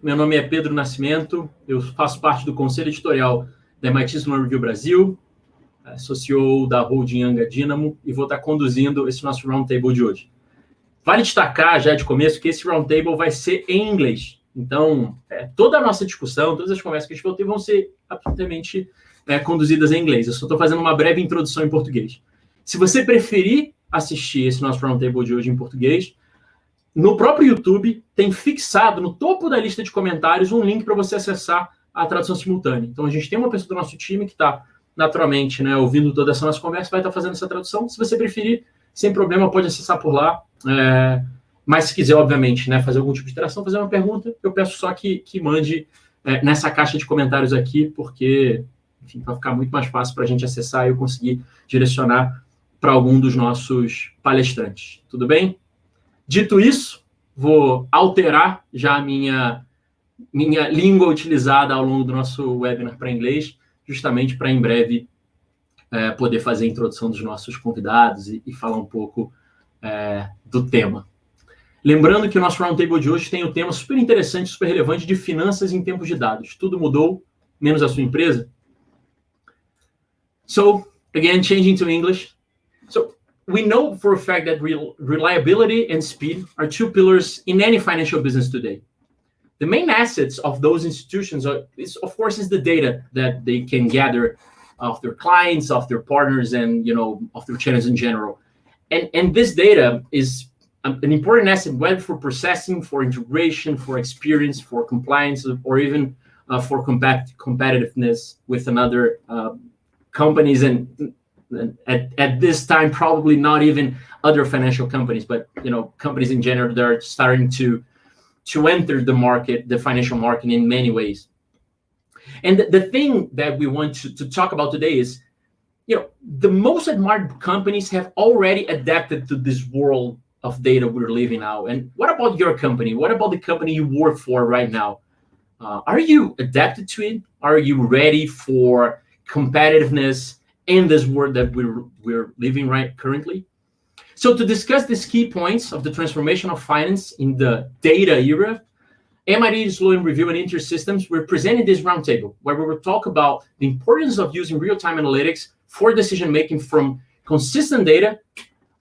Meu nome é Pedro Nascimento, eu faço parte do conselho editorial da MIT Sloan Review Brasil, sou CEO da holding Anga Dynamo e vou estar conduzindo esse nosso Roundtable de hoje. Vale destacar já de começo que esse Roundtable vai ser em inglês. Então, toda a nossa discussão, todas as conversas que a gente vai ter vão ser absolutamente conduzidas em inglês. Eu só estou fazendo uma breve introdução em português. Se você preferir assistir esse nosso Roundtable de hoje em português, no próprio YouTube tem fixado no topo da lista de comentários um link para você acessar a tradução simultânea. Então, a gente tem uma pessoa do nosso time que está naturalmente, ouvindo toda essa nossa conversa, vai estar fazendo essa tradução. Se você preferir, sem problema, pode acessar por lá. Mas se quiser, obviamente, fazer algum tipo de interação, fazer uma pergunta, eu peço só que mande nessa caixa de comentários aqui, porque, enfim, vai ficar muito mais fácil para a gente acessar e eu conseguir direcionar para algum dos nossos palestrantes. Tudo bem? Dito isso, vou alterar já a minha língua utilizada ao longo do nosso webinar para inglês, justamente para em breve poder fazer a introdução dos nossos convidados e falar um pouco do tema. Lembrando que o nosso Roundtable de hoje tem um tema super interessante, super relevante de finanças em tempos de dados. Tudo mudou, menos a sua empresa. So, again, changing to English. So, we know for a fact that reliability and speed are two pillars in any financial business today. The main assets of those institutions of course, is the data that they can gather of their clients, of their partners, and of their channels in general. And this data is an important asset, whether for processing, for integration, for experience, for compliance, or even for competitiveness with another companies, and at this time, probably not even other financial companies, but companies in general that are starting to enter the market, the financial market, in many ways. And the thing that we want to talk about today is, the most admired companies have already adapted to this world of data we're living now. And what about your company? What about the company you work for right now? Are you adapted to it? Are you ready for competitiveness in this world that we're living right currently? So to discuss these key points of the transformation of finance in the data era, MIT Sloan Review and InterSystems, we're presenting this roundtable where we will talk about the importance of using real-time analytics for decision-making from consistent data.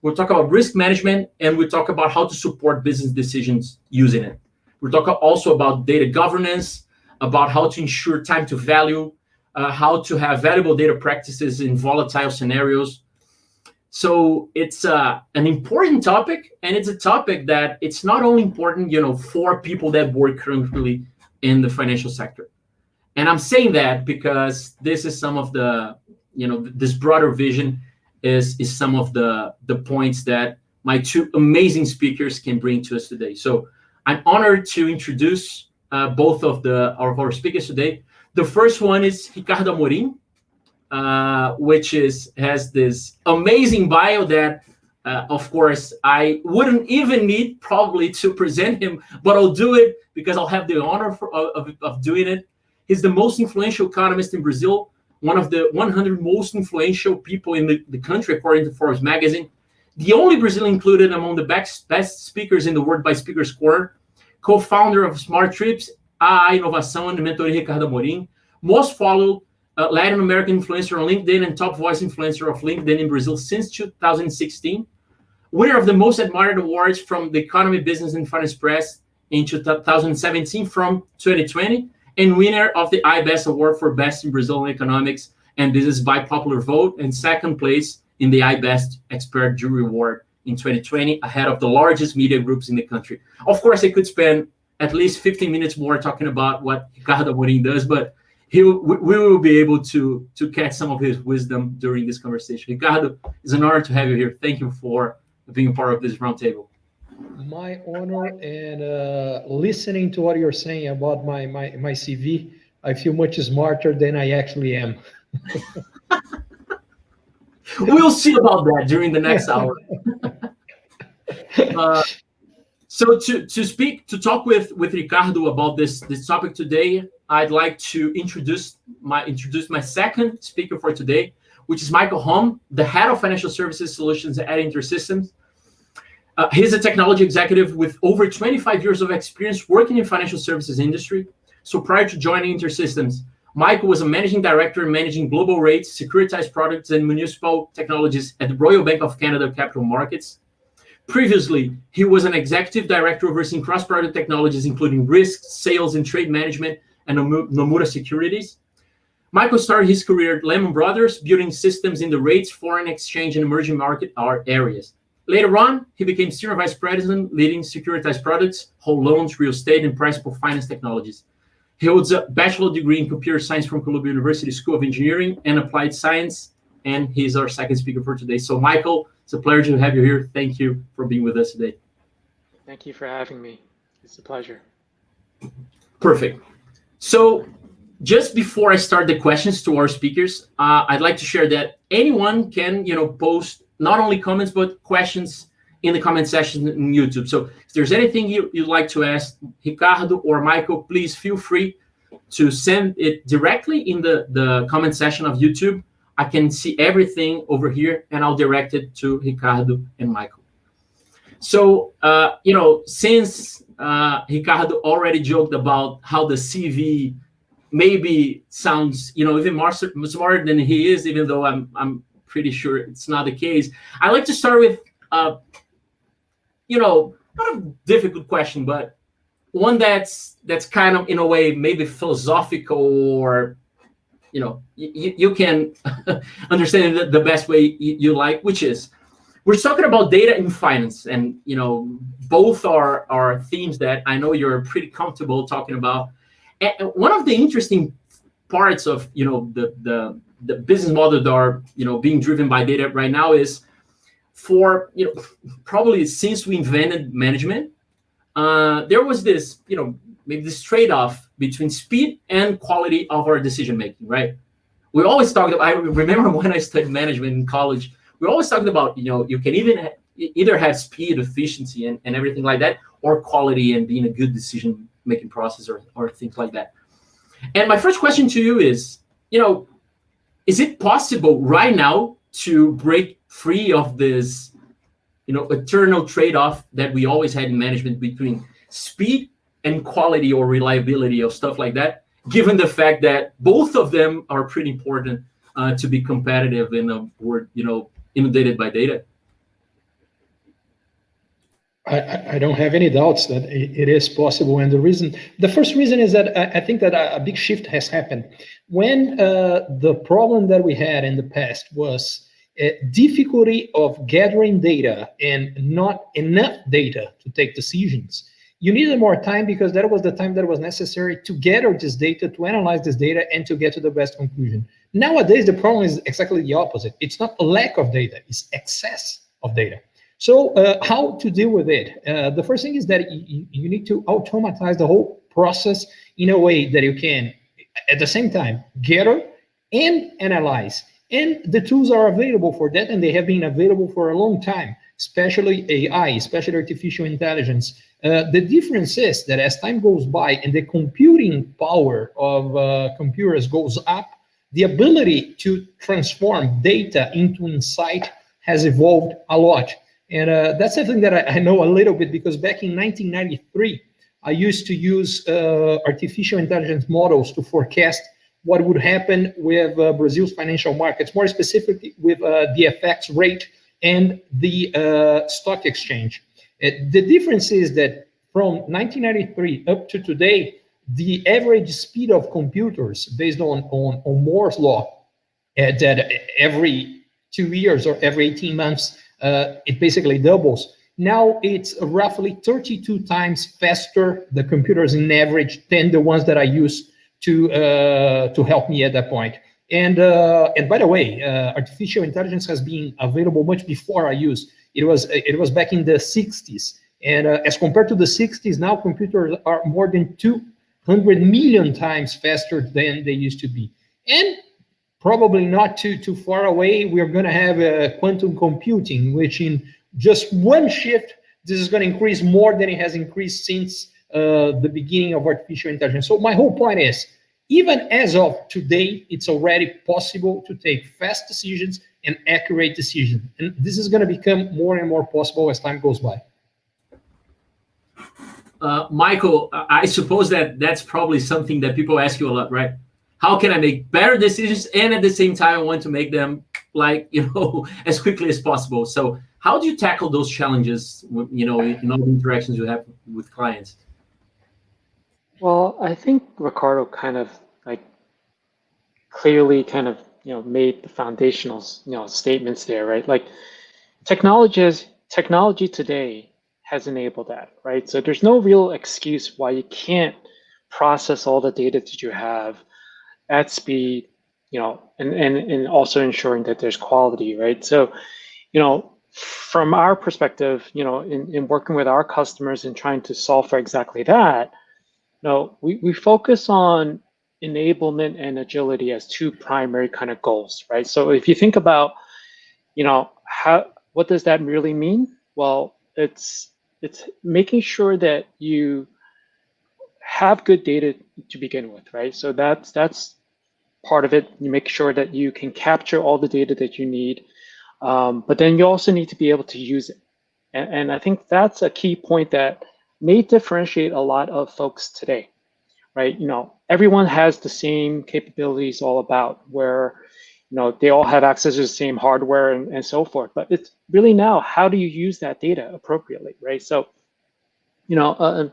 We'll talk about risk management, and we'll talk about how to support business decisions using it. We'll talk also about data governance, about how to ensure time to value, how to have valuable data practices in volatile scenarios. So it's an important topic, and it's a topic that it's not only important, for people that work currently in the financial sector. And I'm saying that because this is some of the, this broader vision is some of the points that my two amazing speakers can bring to us today. So I'm honored to introduce both of our speakers today. The first one is Ricardo Amorim, which has this amazing bio that, of course, I wouldn't even need probably to present him, but I'll do it because I'll have the honor of doing it. He's the most influential economist in Brazil, one of the 100 most influential people in the country, according to Forbes magazine. The only Brazilian included among the best speakers in the world by Speakers Corner, co-founder of Smart Trips, a Inovação and Mentoria Ricardo Amorim, most followed Latin American influencer on LinkedIn and top voice influencer of LinkedIn in Brazil since 2016. Winner of the most admired awards from the Economy, Business, and Finance Press in 2017 from 2020, and winner of the iBest Award for Best in Brazil in Economics and Business by popular vote, and second place in the iBest Expert Jury Award in 2020, ahead of the largest media groups in the country. Of course, I could spend at least 15 minutes more talking about what Ricardo Amorim does, but we will be able to catch some of his wisdom during this conversation. Ricardo, it's an honor to have you here. Thank you for being part of this roundtable. My honor, and listening to what you're saying about my CV, I feel much smarter than I actually am. We'll see about that during the next hour. So to talk with Ricardo about this topic today, I'd like to introduce my second speaker for today, which is Michael Hom, the head of financial services solutions at InterSystems. He's a technology executive with over 25 years of experience working in financial services industry. So prior to joining InterSystems, Michael was a managing director managing global rates, securitized products, and municipal technologies at the Royal Bank of Canada Capital Markets. Previously, he was an executive director overseeing cross-product technologies, including risk, sales, and trade management, and Nomura Securities. Michael started his career at Lehman Brothers, building systems in the rates, foreign exchange, and emerging market areas. Later on, he became senior vice president, leading securitized products, whole loans, real estate, and principal finance technologies. He holds a bachelor's degree in computer science from Columbia University School of Engineering and Applied Science, and he's our second speaker for today. So, Michael, it's a pleasure to have you here. Thank you for being with us today. Thank you for having me. It's a pleasure. Perfect. So, just before I start the questions to our speakers, I'd like to share that anyone can, post not only comments but questions in the comment section in YouTube. So if there's anything you'd like to ask Ricardo or Michael, please feel free to send it directly in the comment section of YouTube. I can see everything over here, and I'll direct it to Ricardo and Michael. So, since Ricardo already joked about how the CV maybe sounds, even more smarter than he is, even though I'm pretty sure it's not the case. I like to start with, not a difficult question, but one that's kind of, in a way, maybe philosophical, or, you can understand it the best way you like, which is, we're talking about data in finance, and, both are themes that I know you're pretty comfortable talking about. And one of the interesting parts of, the business model that are, being driven by data right now is, for, probably since we invented management, there was this, maybe this trade-off between speed and quality of our decision-making, right? We always talked about, I remember when I studied management in college, we always talked about, you can either have speed, efficiency, and everything like that, or quality and being a good decision-making process, or things like that. And my first question to you is, is it possible right now to break free of this, eternal trade-off that we always had in management between speed and quality or reliability or stuff like that, given the fact that both of them are pretty important to be competitive in a world, inundated by data? I don't have any doubts that it is possible. And the first reason is that I think that a big shift has happened. When the problem that we had in the past was difficulty of gathering data and not enough data to take decisions, you needed more time, because that was the time that was necessary to gather this data, to analyze this data, and to get to the best conclusion. Nowadays, the problem is exactly the opposite. It's not a lack of data, it's excess of data. So how to deal with it? The first thing is that you need to automatize the whole process in a way that you can, at the same time, gather and analyze. And the tools are available for that, and they have been available for a long time, especially AI, especially artificial intelligence. The difference is that as time goes by and the computing power of computers goes up, the ability to transform data into insight has evolved a lot. And that's something that I know a little bit, because back in 1993, I used to use artificial intelligence models to forecast what would happen with Brazil's financial markets, more specifically with the FX rate and the stock exchange. The difference is that from 1993 up to today, the average speed of computers, based on Moore's law, that every 2 years or every 18 months, it basically doubles. Now it's roughly 32 times faster, the computers in average, than the ones that I used to help me at that point. And by the way, artificial intelligence has been available much before I used. It was back in the 60s. And as compared to the 60s, now computers are more than 200 million times faster than they used to be. And probably not too far away, we're going to have quantum computing, which in just one shift, this is going to increase more than it has increased since the beginning of artificial intelligence. So my whole point is, even as of today, it's already possible to take fast decisions and accurate decision. And this is going to become more and more possible as time goes by. Michael, I suppose that's probably something that people ask you a lot, right? How can I make better decisions and at the same time I want to make them as quickly as possible? So how do you tackle those challenges, in all the interactions you have with clients? Well, I think Ricardo kind of clearly made the foundational statements there, right? Like technology today has enabled that, right? So there's no real excuse why you can't process all the data that you have at speed, and also ensuring that there's quality, right? So, from our perspective, in working with our customers and trying to solve for exactly that, we focus on enablement and agility as two primary kind of goals, right? So if you think about, what does that really mean? Well, it's making sure that you have good data to begin with, right? So that's part of it. You make sure that you can capture all the data that you need, but then you also need to be able to use it. And I think that's a key point that may differentiate a lot of folks today, right? Everyone has the same capabilities all about where, they all have access to the same hardware and so forth. But it's really now, how do you use that data appropriately, right? So, to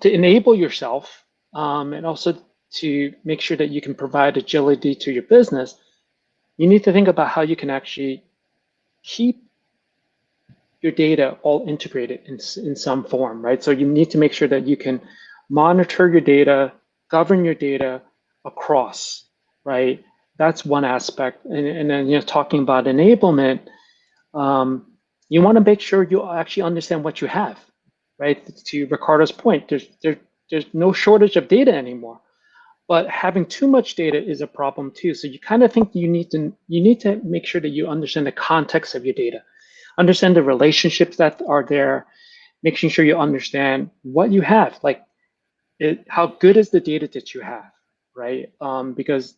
enable yourself and also to make sure that you can provide agility to your business, you need to think about how you can actually keep your data all integrated in some form, right? So you need to make sure that you can monitor your data, govern your data across, right? That's one aspect. And then, talking about enablement, you want to make sure you actually understand what you have, right? To Ricardo's point, there's no shortage of data anymore, but having too much data is a problem too. So you kind of think you need to make sure that you understand the context of your data, understand the relationships that are there, making sure you understand what you have, how good is the data that you have, right? Because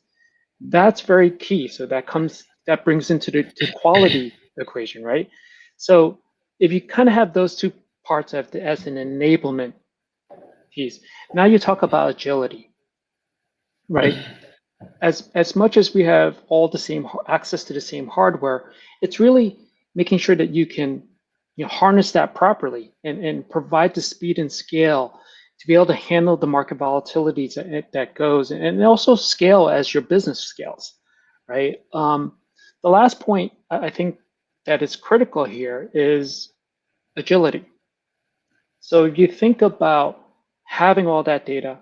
that's very key. So that brings into the quality equation, right? So if you kind of have those two parts as an enablement piece, now you talk about agility, right? As much as we have all the same access to the same hardware, it's really making sure that you can harness that properly and provide the speed and scale to be able to handle the market volatilities that goes, and also scale as your business scales, right? The last point I think that is critical here is agility. So if you think about having all that data,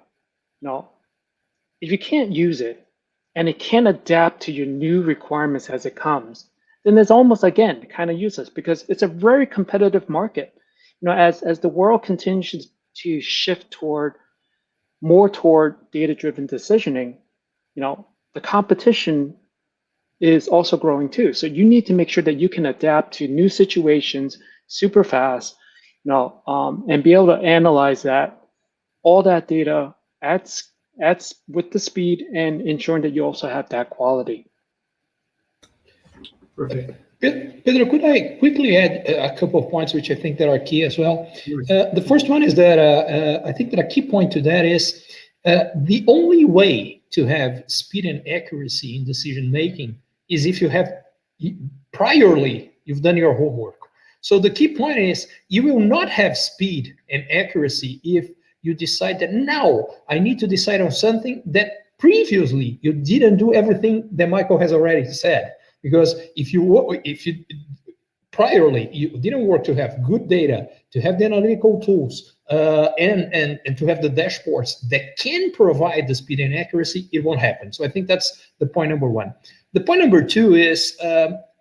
if you can't use it and it can't adapt to your new requirements as it comes, then it's almost, again, kind of useless, because it's a very competitive market. As the world continues to shift more toward data-driven decisioning, the competition is also growing too. So you need to make sure that you can adapt to new situations super fast, and be able to analyze all that data with the speed and ensuring that you also have that quality. Perfect. Pedro, could I quickly add a couple of points which I think that are key as well? The first one is that I think that a key point to that is the only way to have speed and accuracy in decision making is if you have priorly you've done your homework. So the key point is you will not have speed and accuracy if you decide that now I need to decide on something that previously you didn't do everything that Michael has already said. Because if you priorly you didn't work to have good data, to have the analytical tools, and to have the dashboards that can provide the speed and accuracy, it won't happen. So I think that's the point number one. The point number two is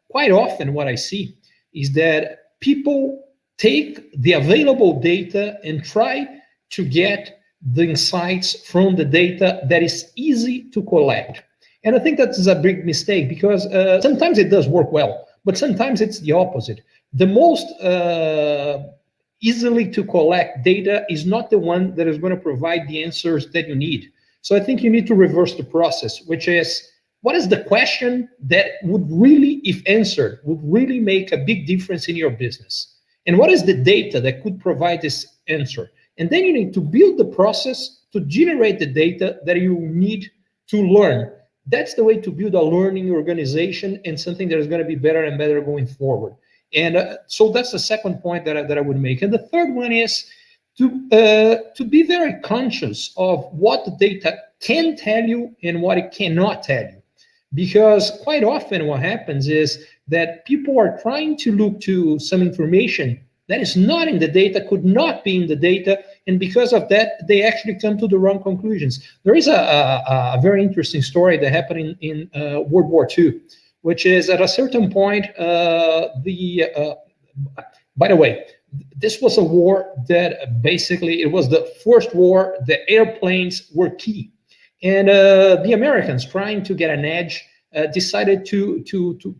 quite often what I see is that people take the available data and try to get the insights from the data that is easy to collect. And I think that's a big mistake, because sometimes it does work well, but sometimes it's the opposite. The most easily to collect data is not the one that is going to provide the answers that you need. So I think you need to reverse the process, which is what is the question that would really, if answered, would really make a big difference in your business? And what is the data that could provide this answer? And then you need to build the process to generate the data that you need to learn. That's the way to build a learning organization and something that is going to be better and better going forward. And so that's the second point that I would make. And the third one is to be very conscious of what the data can tell you and what it cannot tell you. Because quite often what happens is that people are trying to look to some information that is not in the data, could not be in the data, and because of that, they actually come to the wrong conclusions. There is a very interesting story that happened in World War II, which is at a certain point, by the way, this was a war that basically, it was the first war, the airplanes were key. And the Americans, trying to get an edge, decided to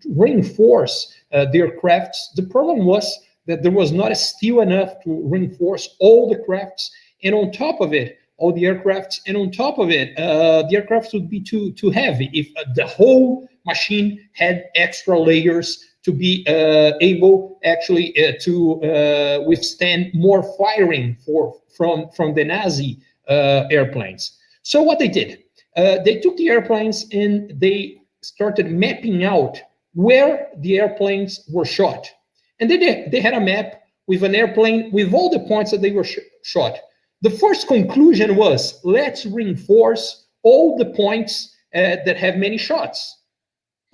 reinforce their crafts. The problem was that there was not steel enough to reinforce all the crafts, and on top of it, all the aircrafts, and on top of it, the aircrafts would be too heavy if the whole machine had extra layers to be able actually to withstand more firing from the Nazi airplanes. So what they did, they took the airplanes and they started mapping out where the airplanes were shot. And then they had a map with an airplane with all the points that they were shot. The first conclusion was, let's reinforce all the points that have many shots.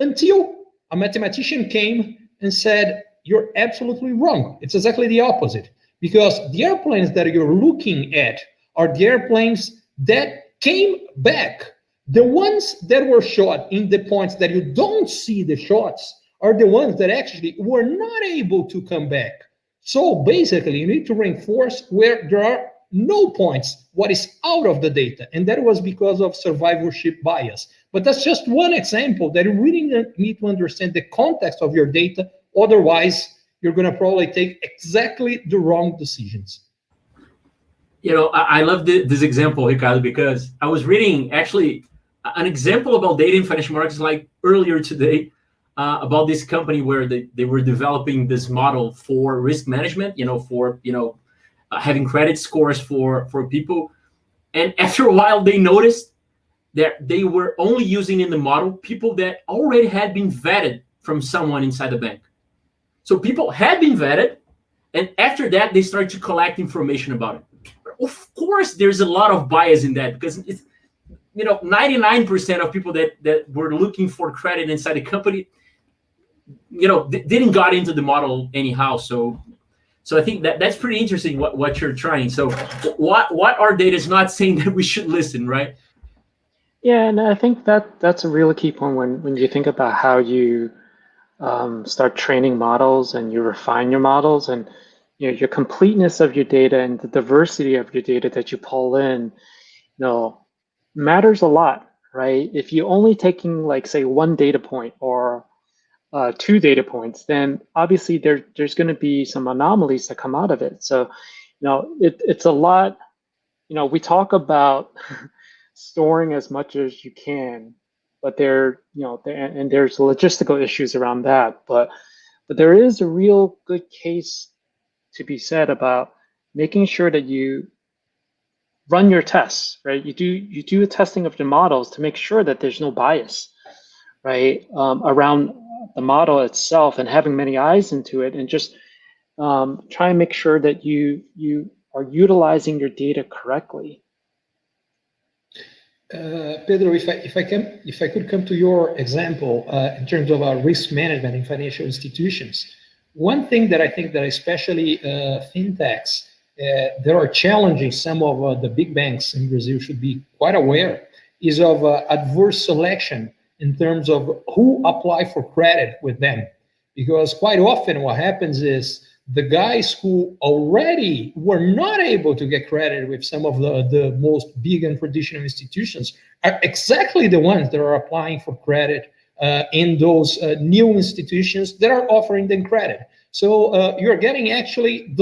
Until a mathematician came and said, you're absolutely wrong. It's exactly the opposite. Because the airplanes that you're looking at are the airplanes that came back. The ones that were shot in the points that you don't see the shots are the ones that actually were not able to come back. So basically, you need to reinforce where there are no points, what is out of the data. And that was because of survivorship bias. But that's just one example that you really need to understand the context of your data. Otherwise, you're going to probably take exactly the wrong decisions. You know, I love this example, Ricardo, because I was reading actually an example about data in financial markets like earlier today about this company where they were developing this model for risk management, for, having credit scores for people. And after a while, they noticed that they were only using in the model people that already had been vetted from someone inside the bank. So people had been vetted, and after that, they started to collect information about it. Of course, there's a lot of bias in that because it's, 99% of people that were looking for credit inside the company, didn't got into the model anyhow. So I think that's pretty interesting what you're trying. So what our data is not saying that we should listen, right? Yeah, and I think that's a really key point when you think about how you start training models and you refine your models, and your completeness of your data and the diversity of your data that you pull in, matters a lot, right? If you're only taking, like, say, one data point or 2 data points, then obviously there's going to be some anomalies that come out of it. So, it's a lot. We talk about storing as much as you can, but there's logistical issues around that. But there is a real good case to be said about making sure that you run your tests, right? You do a testing of the models to make sure that there's no bias, right, around the model itself, and having many eyes into it, and just try and make sure that you are utilizing your data correctly. Pedro, if I could come to your example in terms of risk management in financial institutions, one thing that I think that especially fintechs that are challenging some of the big banks in Brazil should be quite aware is of adverse selection in terms of who apply for credit with them. Because quite often what happens is the guys who already were not able to get credit with some of the most big and traditional institutions are exactly the ones that are applying for credit in those new institutions that are offering them credit. So you're getting actually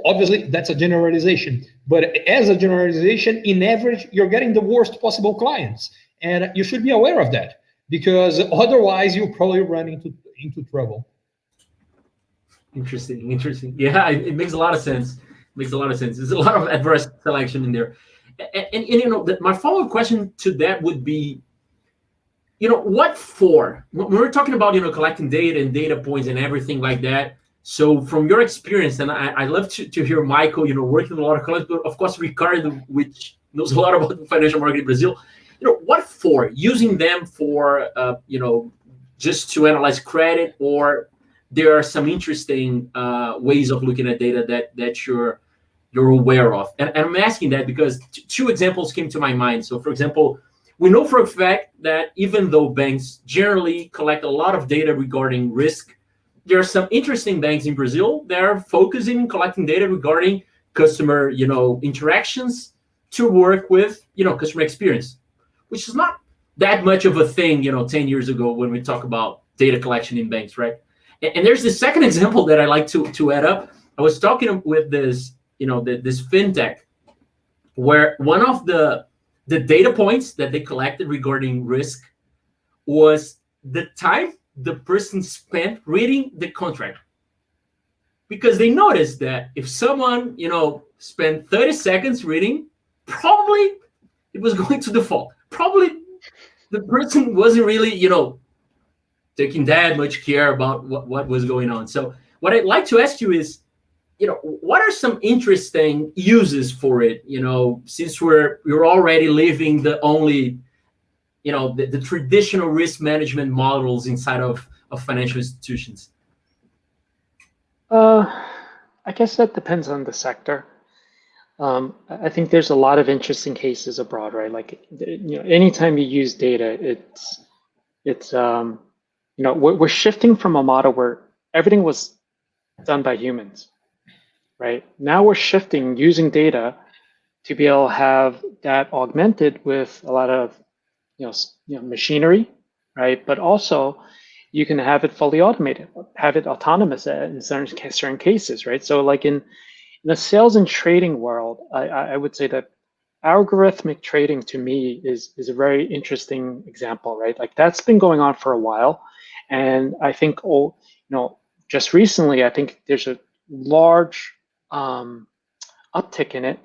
obviously that's a generalization, but as a generalization, in average, you're getting the worst possible clients. And you should be aware of that, because otherwise you probably run into trouble. Interesting. Yeah, it makes a lot of sense. There's a lot of adverse selection in there. And my follow-up question to that would be, what for? When we're talking about, collecting data and data points and everything like that. So from your experience, and I love to hear Michael, working with a lot of clients, but of course, Ricardo, which knows a lot about financial market in Brazil, what for? Using them for, just to analyze credit, or there are some interesting ways of looking at data that you're aware of? And I'm asking that because two examples came to my mind. So for example, we know for a fact that even though banks generally collect a lot of data regarding risk, there are some interesting banks in Brazil that are focusing on collecting data regarding customer, interactions to work with, customer experience, which is not that much of a thing, 10 years ago when we talk about data collection in banks, right? And there's this second example that I like to add up. I was talking with this, this fintech, where one of the data points that they collected regarding risk was the time the person spent reading the contract. Because they noticed that if someone, spent 30 seconds reading, probably it was going to default. Probably the person wasn't really, taking that much care about what was going on. So what I'd like to ask you is, what are some interesting uses for it? Since we're already living the only, the traditional risk management models inside of financial institutions. I guess that depends on the sector. I think there's a lot of interesting cases abroad, right? Like, anytime you use data, it's we're shifting from a model where everything was done by humans, right? Now we're shifting using data to be able to have that augmented with a lot of, machinery, right? But also you can have it fully automated, have it autonomous in certain cases, right? So like in the sales and trading world, I would say that algorithmic trading to me is a very interesting example, right? Like that's been going on for a while. And I think, just recently, I think there's a large uptick in it,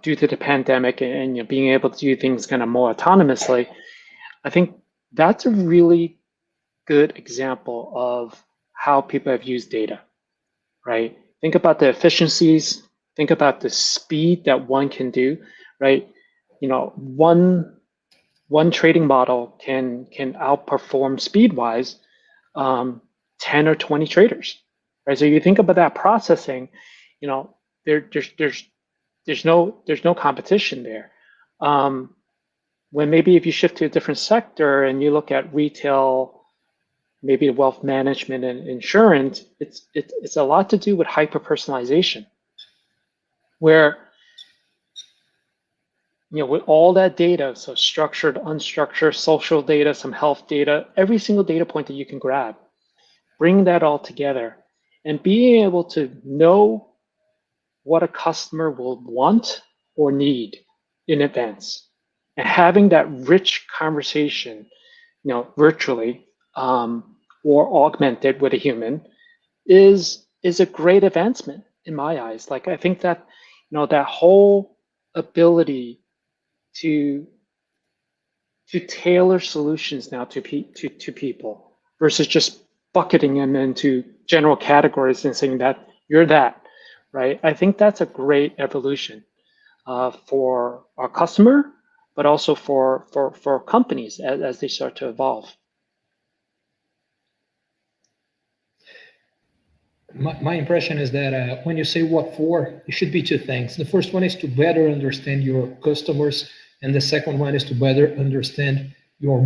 due to the pandemic and being able to do things kind of more autonomously. I think that's a really good example of how people have used data, right? Think about the efficiencies, think about the speed that one can do, right? One trading model can outperform speed-wise 10 or 20 traders, right? So you think about that processing, there's no competition there. When maybe if you shift to a different sector and you look at retail, maybe wealth management and insurance, it's a lot to do with hyper-personalization, where with all that data, so structured, unstructured, social data, some health data, every single data point that you can grab, bring that all together and being able to know what a customer will want or need in advance, and having that rich conversation, virtually or augmented with a human is a great advancement in my eyes. Like I think that that whole ability to tailor solutions now to people versus just bucketing them into general categories and saying that you're that, right? I think that's a great evolution for our customer, but also for companies as they start to evolve. My impression is that when you say what for, it should be two things. The first one is to better understand your customers, and the second one is to better understand your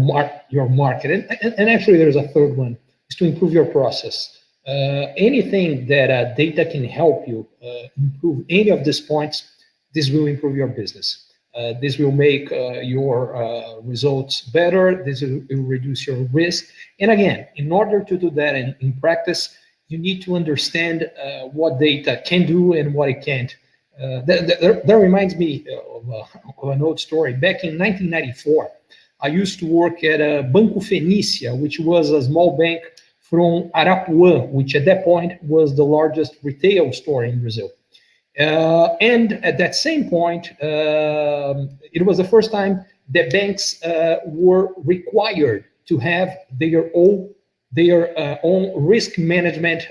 market. And actually, there's a third one, is to improve your process. Anything that data can help you improve any of these points, this will improve your business. This will make your results better. This will reduce your risk. And again, in order to do that in practice, you need to understand what data can do and what it can't. That reminds me of an old story. Back in 1994, I used to work at Banco Fenicia, which was a small bank from Arapuã, which at that point was the largest retail store in Brazil. And at that same point, it was the first time that banks were required to have their own risk management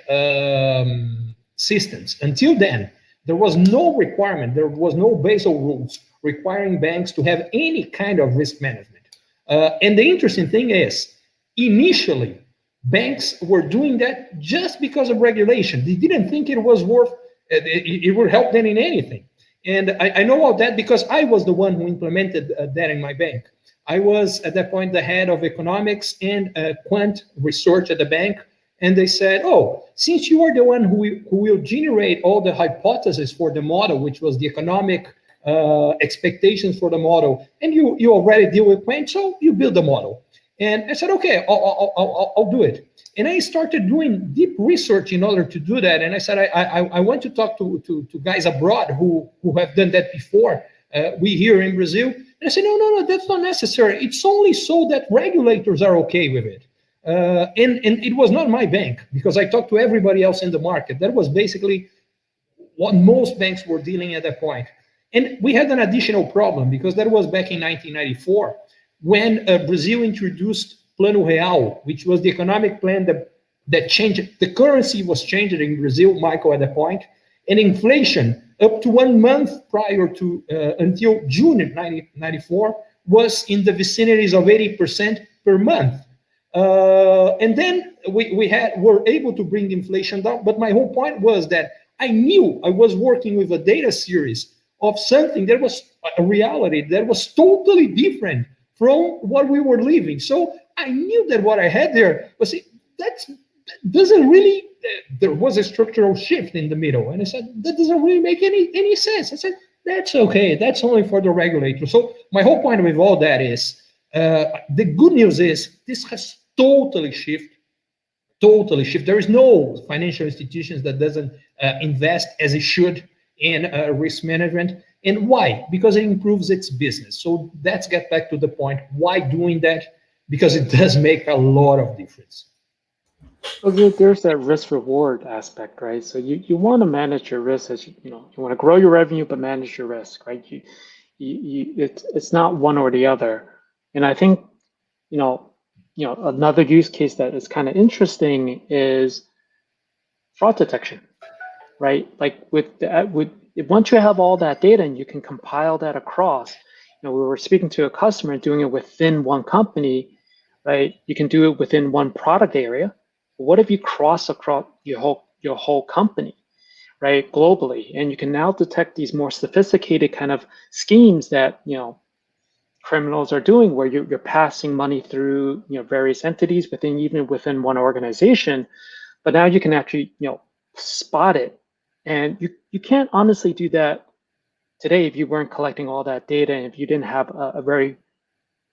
systems. Until then, there was no requirement, there was no Basel rules requiring banks to have any kind of risk management. And the interesting thing is, initially, banks were doing that just because of regulation. They didn't think it was worth, it would help them in anything. And I know all that because I was the one who implemented that in my bank. I was at that point the head of economics and quant research at the bank. And they said, oh, since you are the one who will generate all the hypotheses for the model, which was the economic expectations for the model, and you already deal with quant, so you build the model. And I said, okay, I'll do it. And I started doing deep research in order to do that. And I said, I want to talk to guys abroad who have done that before. We here in Brazil. And I said, no, that's not necessary. It's only so that regulators are okay with it. And it was not my bank, because I talked to everybody else in the market. That was basically what most banks were dealing at that point. And we had an additional problem, because that was back in 1994, when Brazil introduced Plano Real, which was the economic plan that changed, the currency was changed in Brazil, Michael, at that point, and inflation up to 1 month prior to, until June of 1994, was in the vicinities of 80% per month. And then we were able to bring inflation down, but my whole point was that I knew I was working with a data series of something that was a reality that was totally different from what we were living. So I knew that what I had there was, that doesn't really, there was a structural shift in the middle. And I said, that doesn't really make any sense. I said, that's okay, that's only for the regulator. So my whole point with all that is, the good news is this has totally shifted. There is no financial institutions that doesn't invest as it should in risk management. And why? Because it improves its business. So let's get back to the point. Why doing that? Because it does make a lot of difference. Well, there's that risk reward aspect, right? So you want to manage your risk as you want to grow your revenue, but manage your risk, right? It's not one or the other. And I think, another use case that is kind of interesting is fraud detection, right? Like once you have all that data and you can compile that across, we were speaking to a customer doing it within one company, right? You can do it within one product area. What if you cross across your whole company, right, globally, and you can now detect these more sophisticated kind of schemes that criminals are doing, where you're passing money through various entities even within one organization, but now you can actually spot it, and you can't honestly do that today if you weren't collecting all that data and if you didn't have a very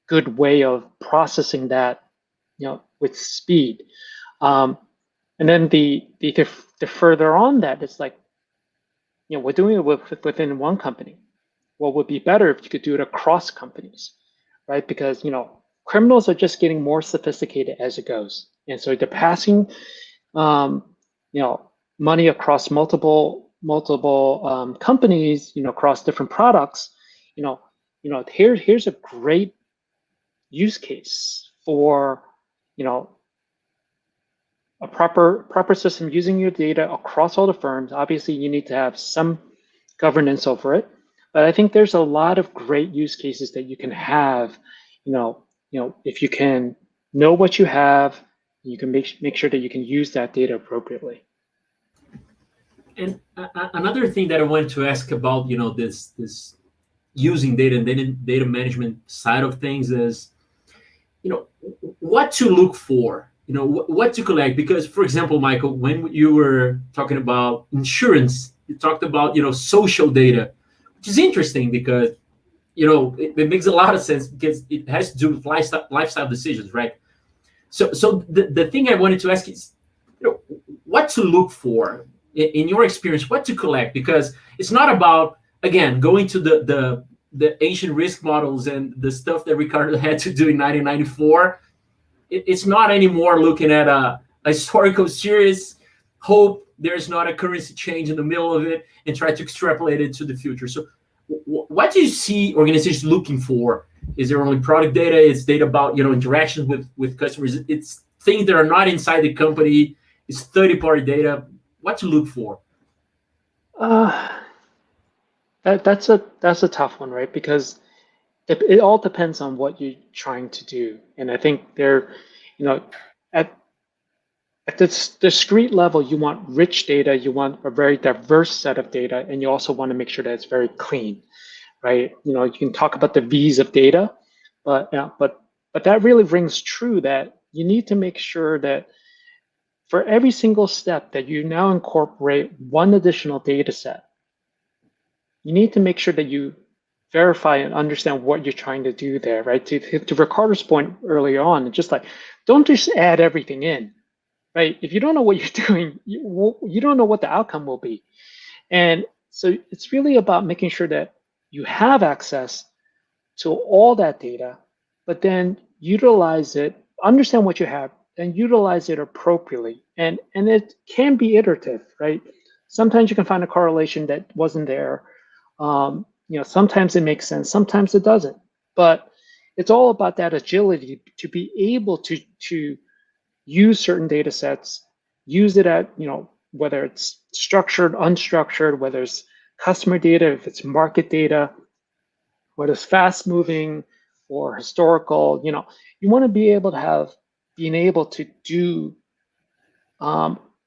good way of processing that with speed. And then the further on that, it's like we're doing it within one company. What would be better if you could do it across companies, right? Because criminals are just getting more sophisticated as it goes, and so they're passing money across multiple companies, across different products. Here's a great use case for a proper system using your data across all the firms. Obviously, you need to have some governance over it, but I think there's a lot of great use cases that you can have. If you can know what you have, you can make sure that you can use that data appropriately. And another thing that I wanted to ask about, this using data and data management side of things is, what to look for, what to collect. Because, for example, Michael, when you were talking about insurance, you talked about, social data, which is interesting because, it makes a lot of sense because it has to do with lifestyle decisions, right? So the thing I wanted to ask is, what to look for in your experience, what to collect, because it's not about, again, going to the the ancient risk models and the stuff that Ricardo had to do in 1994, it's not anymore looking at a historical series, hope there's not a currency change in the middle of it, and try to extrapolate it to the future. So what do you see organizations looking for? Is there only product data? It's data about, interactions with customers. It's things that are not inside the company. It's third-party data. What to look for? That's a tough one, right? Because it all depends on what you're trying to do. And I think at this discrete level, you want rich data, you want a very diverse set of data, and you also want to make sure that it's very clean, right? You can talk about the V's of data, but that really rings true that you need to make sure that for every single step that you now incorporate one additional data set, you need to make sure that you verify and understand what you're trying to do there, right? To Ricardo's point earlier on, just like, don't just add everything in, right? If you don't know what you're doing, you don't know what the outcome will be. And so it's really about making sure that you have access to all that data, but then utilize it, understand what you have, and utilize it appropriately. And it can be iterative, right? Sometimes you can find a correlation that wasn't there. Sometimes it makes sense, sometimes it doesn't. But it's all about that agility to be able to use certain data sets, use it at, whether it's structured, unstructured, whether it's customer data, if it's market data, whether it's fast moving or historical, you want to be able to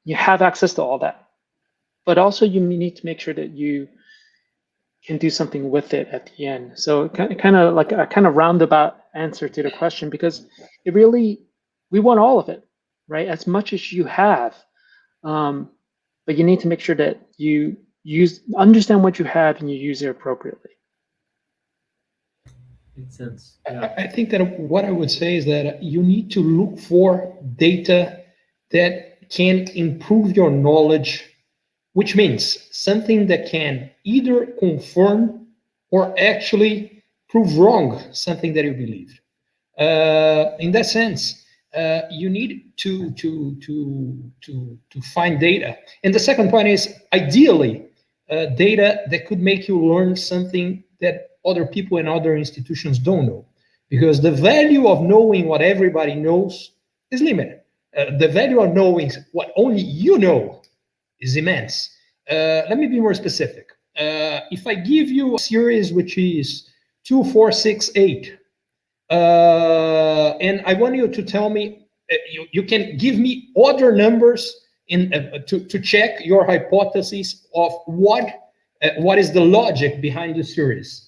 you have access to all that. But also you need to make sure that you can do something with it at the end. So kind of like a kind of roundabout answer to the question, because we want all of it, right? As much as you have, but you need to make sure that you understand what you have and you use it appropriately. Makes sense. Yeah. I think that what I would say is that you need to look for data that can improve your knowledge, which means something that can either confirm or actually prove wrong something that you believed. In that sense, you need to find data. And the second point is, ideally, data that could make you learn something that other people and other institutions don't know. Because the value of knowing what everybody knows is limited. The value of knowing what only you know is immense. Let me be more specific. If I give you a series which is 2, 4, 6, 8, and I want you to tell me, you can give me other numbers to check your hypothesis of what is the logic behind the series.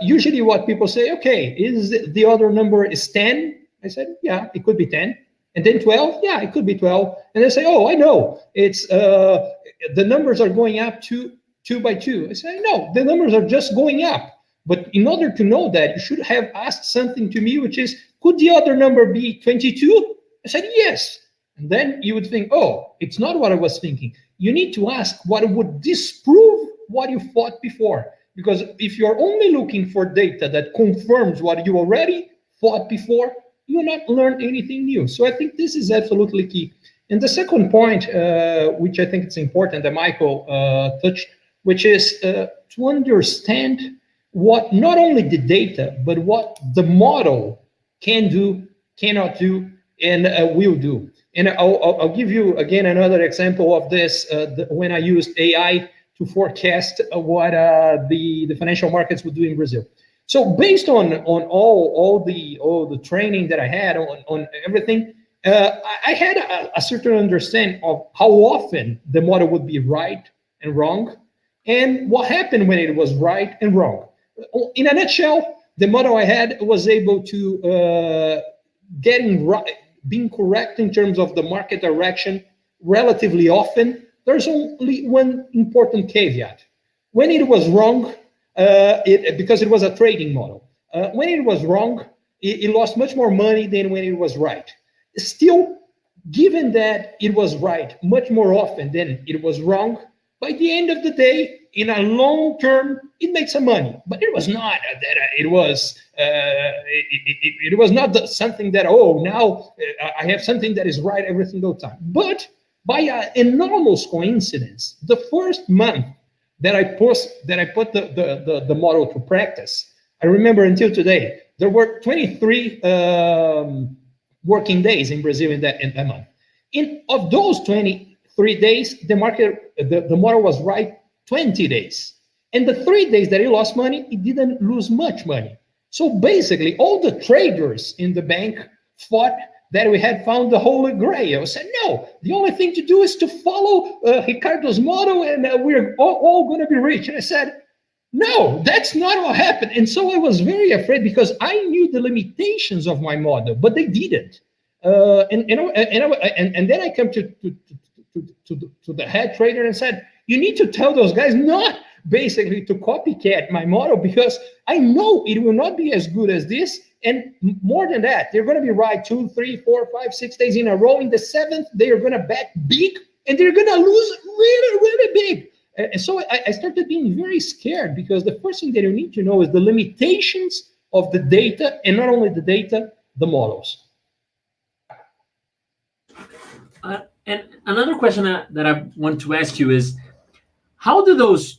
Usually what people say, okay, is the other number is 10? I said, yeah, it could be 10. And then 12? Yeah, it could be 12. And they say, oh, I know. It's the numbers are going up 2 by 2. I say, no, the numbers are just going up. But in order to know that, you should have asked something to me, which is, could the other number be 22? I said, yes. And then you would think, oh, it's not what I was thinking. You need to ask what would disprove what you thought before. Because if you're only looking for data that confirms what you already thought before, you will not learn anything new. So I think this is absolutely key. And the second point, which I think it's important that Michael touched, which is to understand what not only the data, but what the model can do, cannot do, and will do. And I'll give you, again, another example of this when I used AI to forecast what the financial markets would do in Brazil. So based on all the training that I had on everything, I had a certain understanding of how often the model would be right and wrong, and what happened when it was right and wrong. In a nutshell, the model I had was able to being correct in terms of the market direction relatively often. There's only one important caveat. When it was wrong, because it was a trading model, when it was wrong, it lost much more money than when it was right. Still, given that it was right much more often than it was wrong, by the end of the day, in a long term, it made some money, but it was not that it was not something that, oh, now I have something that is right every single time. But by an enormous coincidence, the first month that I put the model to practice, I remember until today, there were 23 working days in Brazil in that month. Of those 23 days, the model was right 20 days. And the 3 days that he lost money, he didn't lose much money. So basically, all the traders in the bank thought that we had found the holy grail. I said, no, the only thing to do is to follow Ricardo's model and we're all going to be rich. And I said, no, that's not what happened. And so I was very afraid because I knew the limitations of my model, but they didn't. And then I come to the head trader and said, you need to tell those guys not basically to copycat my model, because I know it will not be as good as this. And more than that, they're going to be right 2, 3, 4, 5, 6 days in a row. In the 7th, they are going to bet big, and they're going to lose really, really big. And so I started being very scared, because the first thing that you need to know is the limitations of the data, and not only the data, the models. And another question that I want to ask you is, how do those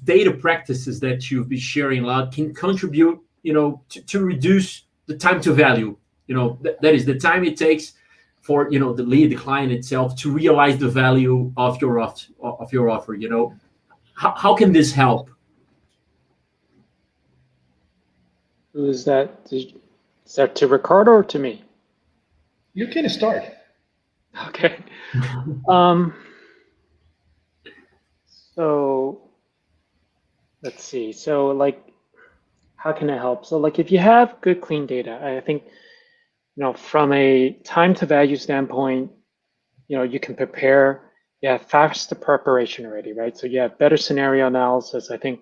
data practices that you've been sharing a lot can contribute, to reduce the time to value? That is the time it takes for the lead, the client itself, to realize the value of your offer. How can this help? Who is that? Is that to Ricardo or to me? You can start. Okay. So let's see. So how can it help? So if you have good, clean data, I think, from a time to value standpoint, you can prepare, you have faster preparation already, right? So you have better scenario analysis. I think,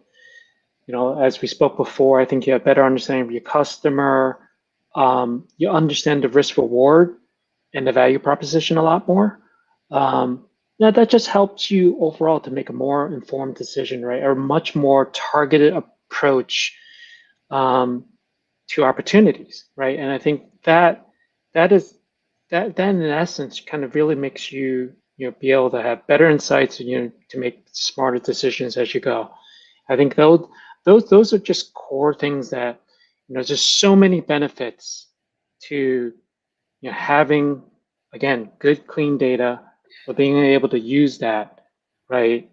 as we spoke before, I think you have better understanding of your customer. You understand the risk reward and the value proposition a lot more. Now that just helps you overall to make a more informed decision, right? Or a much more targeted approach to opportunities, right? And I think that in essence kind of really makes you be able to have better insights and to make smarter decisions as you go. I think those are just core things that there's so many benefits to having, again, good, clean data, but being able to use that, right?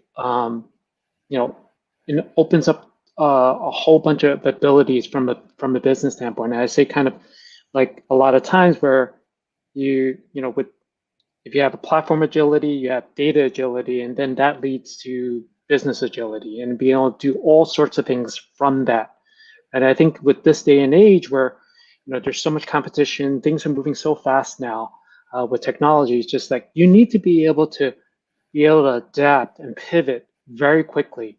It opens up a whole bunch of abilities from a business standpoint. And I say kind of like a lot of times where if you have a platform agility, you have data agility, and then that leads to business agility and being able to do all sorts of things from that. And I think with this day and age where there's so much competition, things are moving so fast now with technology, it's just like you need to be able to adapt and pivot very quickly.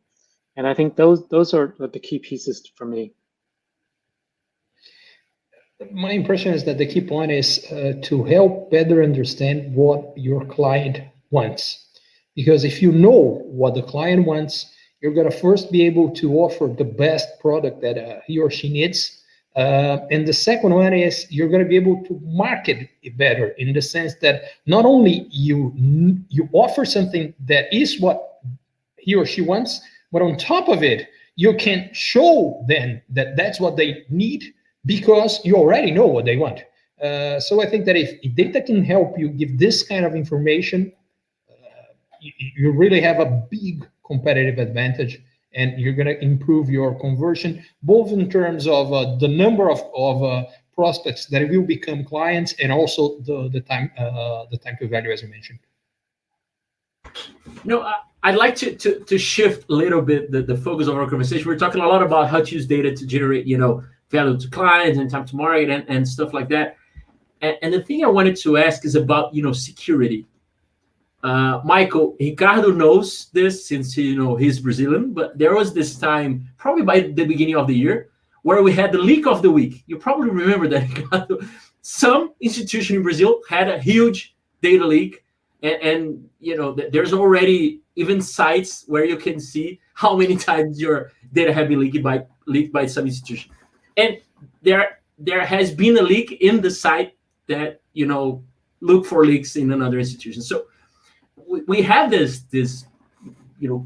And I think those are the key pieces for me. My impression is that the key point is to help better understand what your client wants. Because if you know what the client wants, you're going to first be able to offer the best product that he or she needs. And the second one is you're going to be able to market it better, in the sense that not only you offer something that is what he or she wants, but on top of it, you can show them that that's what they need, because you already know what they want. So I think that if data can help you give this kind of information, you really have a big competitive advantage, and you're going to improve your conversion, both in terms of the number of prospects that will become clients, and also the time to value, as you mentioned. I'd like to shift a little bit the focus of our conversation. We're talking a lot about how to use data to generate, value to clients and time to market and stuff like that. And the thing I wanted to ask is about, security. Michael, Ricardo knows this since he's Brazilian, but there was this time, probably by the beginning of the year, where we had the leak of the week. You probably remember that, Ricardo. Some institution in Brazil had a huge data leak, and there's already even sites where you can see how many times your data have been leaked by some institution. And there has been a leak in the site that, look for leaks in another institution. So we have this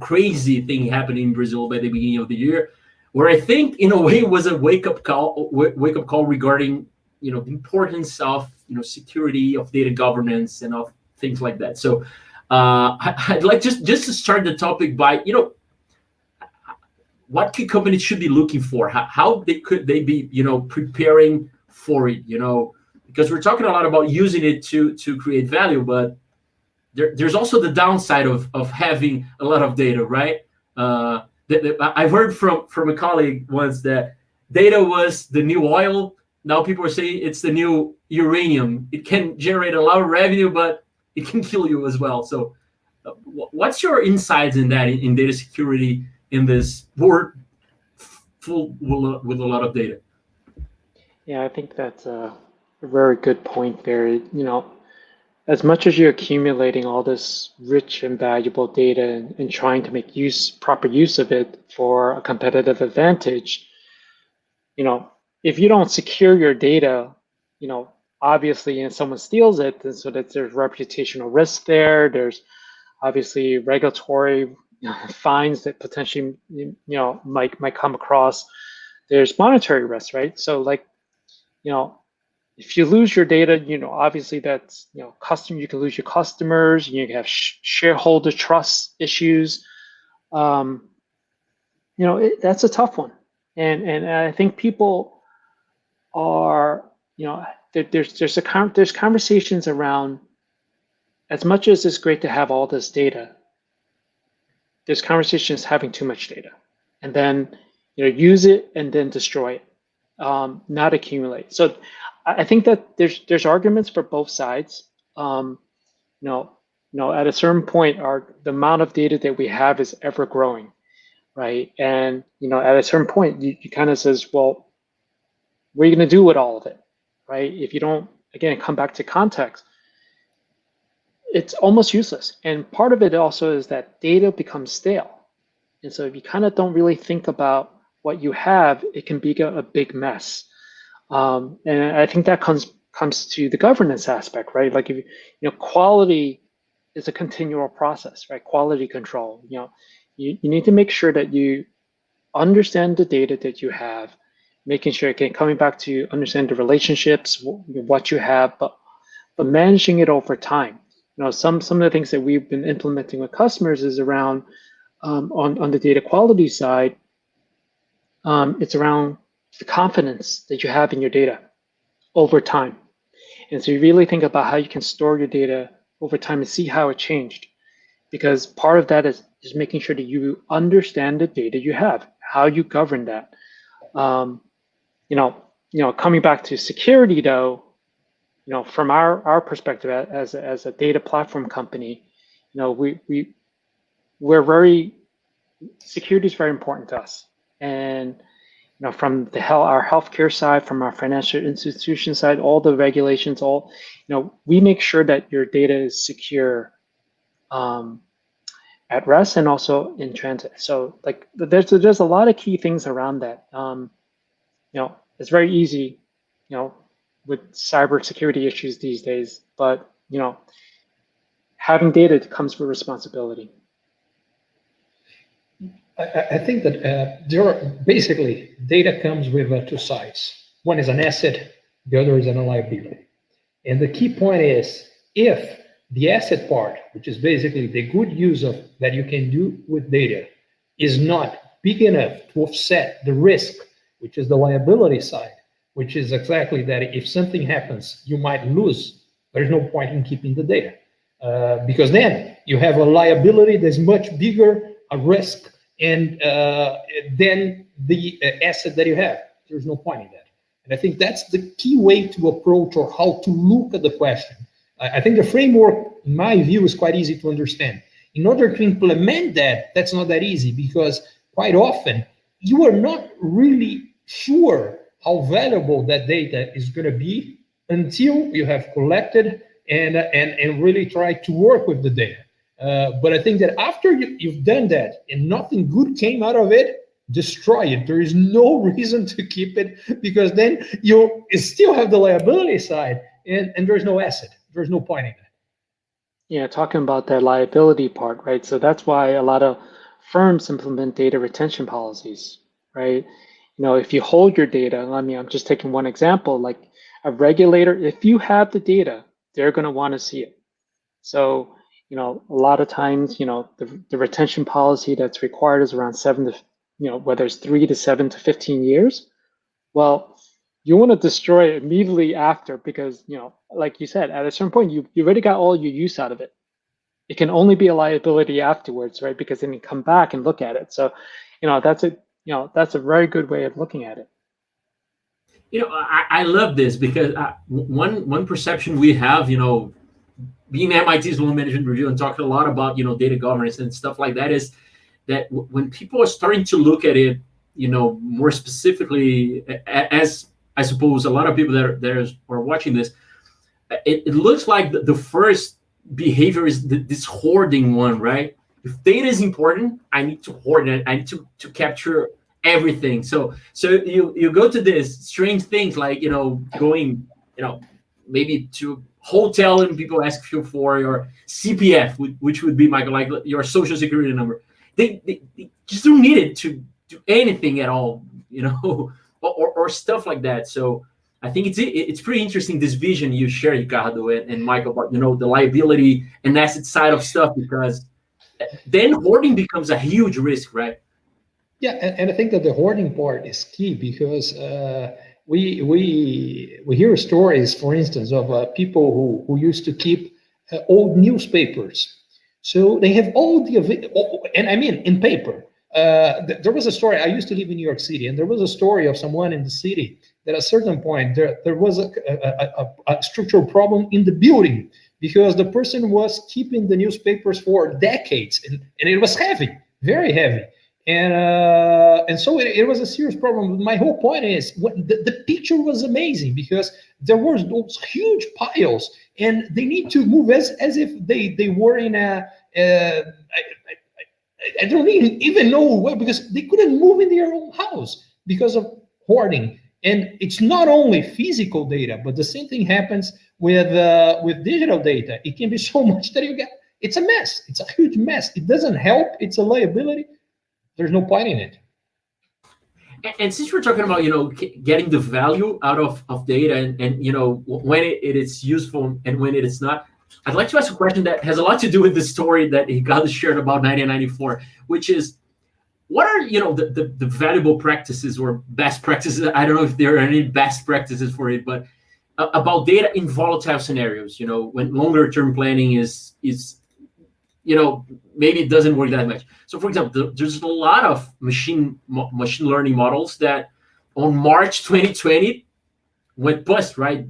crazy thing happening in Brazil by the beginning of the year, where I think in a way it was a wake up call regarding the importance of security, of data governance, and of things like that. So I'd like just to start the topic by what companies should be looking for, how could they be preparing for it, because we're talking a lot about using it to create value, but there's also the downside of having a lot of data, right? I've heard from a colleague once that data was the new oil. Now people are saying it's the new uranium. It can generate a lot of revenue, but it can kill you as well. So what's your insights in that, in data security, in this world full with a lot of data? Yeah, I think that's a very good point there. As much as you're accumulating all this rich and valuable data and trying to make proper use of it for a competitive advantage, if you don't secure your data, obviously, and someone steals it, and so that there's reputational risk there. There's obviously regulatory fines that potentially, might come across. There's monetary risk, right? So, if you lose your data, obviously that's, you can lose your customers. You can have shareholder trust issues. That's a tough one, and I think people are, there's conversations around, as much as it's great to have all this data, there's conversations having too much data, and then use it and then destroy it, not accumulate. So I think that there's arguments for both sides. At a certain point, the amount of data that we have is ever growing, right? And at a certain point, you kind of says, well, what are you going to do with all of it, right? If you don't, again, come back to context, it's almost useless. And part of it also is that data becomes stale. And so if you kind of don't really think about what you have, it can be a big mess. And I think that comes to the governance aspect, right? Like, if quality is a continual process, right? Quality control. You need to make sure that you understand the data that you have, making sure, again, coming back to understand the relationships, what you have, but managing it over time. Some of the things that we've been implementing with customers is around on the data quality side. It's around the confidence that you have in your data over time. And so you really think about how you can store your data over time and see how it changed. Because part of that is making sure that you understand the data you have, how you govern that. Coming back to security though, from our perspective as a data platform company, security is very important to us. And from our healthcare side, from our financial institution side, all the regulations, we make sure that your data is secure at rest and also in transit. So there's a lot of key things around that. It's very easy, with cybersecurity issues these days, but having data comes with responsibility. I think that basically data comes with two sides. One is an asset, the other is a liability. And the key point is, if the asset part, which is basically the good use of that you can do with data, is not big enough to offset the risk, which is the liability side, which is exactly that if something happens, you might lose, there's no point in keeping the data. Because then you have a liability that's much bigger, a risk, and then the asset that you have. There's no point in that. And I think that's the key way to approach or how to look at the question. I think the framework, in my view, is quite easy to understand. In order to implement that, that's not that easy, because quite often you are not really sure how valuable that data is going to be until you have collected and really try to work with the data. But I think that after you've done that and nothing good came out of it, destroy it. There is no reason to keep it, because then you still have the liability side and there's no asset. There's no point in that. Yeah, talking about that liability part, right? So that's why a lot of firms implement data retention policies, right? If you hold your data, I mean, I'm just taking one example, like a regulator, if you have the data, they're going to want to see it. So, a lot of times, the retention policy that's required is around 7 to, whether it's 3 to 7 to 15 years. Well, you want to destroy it immediately after, because, like you said, at a certain point, you already got all your use out of it. It can only be a liability afterwards, right? Because then you come back and look at it. So, that's a very good way of looking at it. I love this because one perception we have, being MIT's Sloan Management Review and talking a lot about, data governance and stuff like that, is that when people are starting to look at it, more specifically, as I suppose a lot of people that are watching this, it looks like the first behavior is this hoarding one, right? If data is important, I need to hoard it. I need to capture everything. So you go to this strange things like, going, maybe to hotel and people ask you for your CPF, which would be like your social security number. They just don't need it to do anything at all, or stuff like that. So I think it's pretty interesting, this vision you share, Ricardo and Michael, about the liability and asset side of stuff, because then hoarding becomes a huge risk, right? Yeah, and I think that the hoarding part is key, because we hear stories, for instance, of people who used to keep old newspapers. So they have all and I mean in paper. There was a story. I used to live in New York City, and there was a story of someone in the city that at a certain point there was a structural problem in the building, because the person was keeping the newspapers for decades, and it was heavy, very heavy. And so it was a serious problem. My whole point is, the picture was amazing, because there were those huge piles, and they need to move as if they were in I don't even know where, because they couldn't move in their own house because of hoarding. And it's not only physical data, but the same thing happens with digital data. It can be so much that it's a mess. It's a huge mess. It doesn't help. It's a liability. There's no point in it. And since we're talking about, getting the value out of data and when it is useful and when it is not, I'd like to ask a question that has a lot to do with the story that Ricardo shared about 1994, which is, what are, the valuable practices or best practices? I don't know if there are any best practices for it, but about data in volatile scenarios, when longer term planning is maybe it doesn't work that much. So, for example, there's a lot of machine learning models that on March 2020 went bust, right?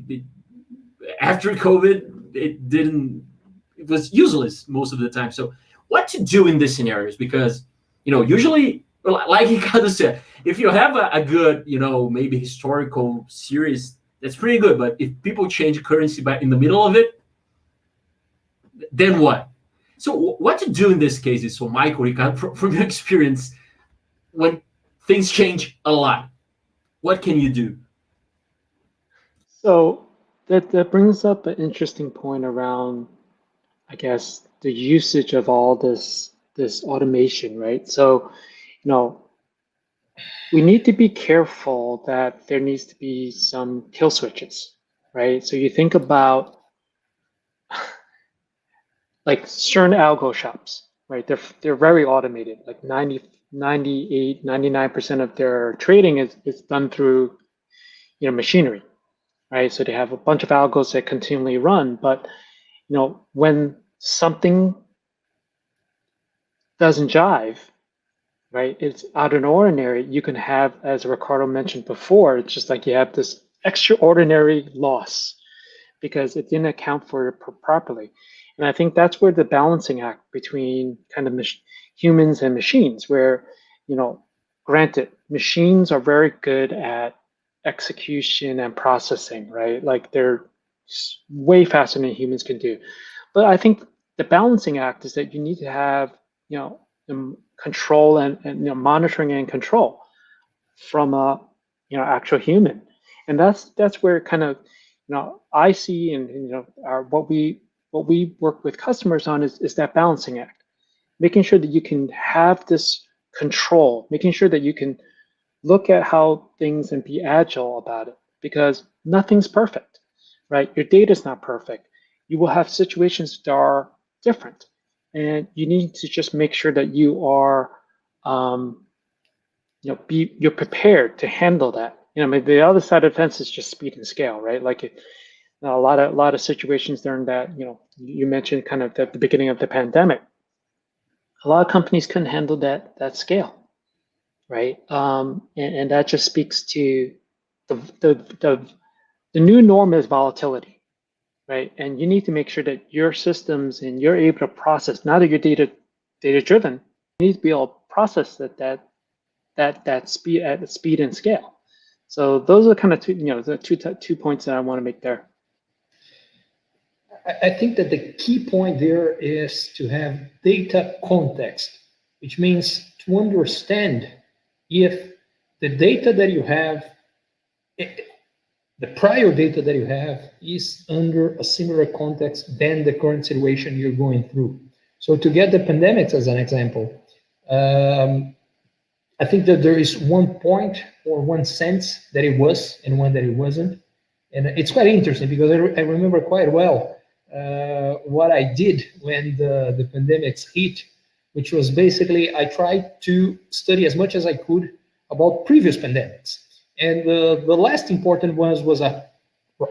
After COVID, it was useless most of the time. So what to do in these scenarios? Because, usually, like Ricardo said, if you have a good, maybe historical series, that's pretty good. But if people change currency in the middle of it, then what? So what to do in these cases? So Michael, Ricardo, from your experience, when things change a lot, what can you do? So that brings up an interesting point around, I guess, the usage of all this automation, right? So, we need to be careful that there needs to be some kill switches, right? So you think about like certain algo shops, right? They're very automated, like 98, 99% of their trading is done through, machinery, right? So they have a bunch of algos that continually run, but, when something doesn't jive, right? It's out of the ordinary. You can have, as Ricardo mentioned before, it's just like you have this extraordinary loss because it didn't account for it properly. And I think that's where the balancing act between kind of humans and machines, where, granted, machines are very good at execution and processing, right? Like they're way faster than humans can do. But I think the balancing act is that you need to have, control and monitoring and control from a, actual human. And that's where kind of, I see and, what we work with customers on is that balancing act, making sure that you can have this control, making sure that you can look at how things and be agile about it, because nothing's perfect, right? Your data is not perfect. You will have situations that are different, and you need to just make sure that you are, you're prepared to handle that. The other side of the fence is just speed and scale, right? Like a lot of situations during that, you mentioned kind of at the beginning of the pandemic, a lot of companies couldn't handle that scale, right? And that just speaks to the new norm is volatility, right? And you need to make sure that your systems and you're able to process. Now that you're data driven, you need to be able to process that speed at speed and scale. So those are kind of the two points that I want to make there. I think that the key point there is to have data context, which means to understand if the data that you have, the prior data that you have is under a similar context than the current situation you're going through. So to get the pandemics as an example, I think that there is one point or one sense that it was and one that it wasn't. And it's quite interesting because I remember quite well what I did when the pandemics hit, which was basically I tried to study as much as I could about previous pandemics. And the last important one was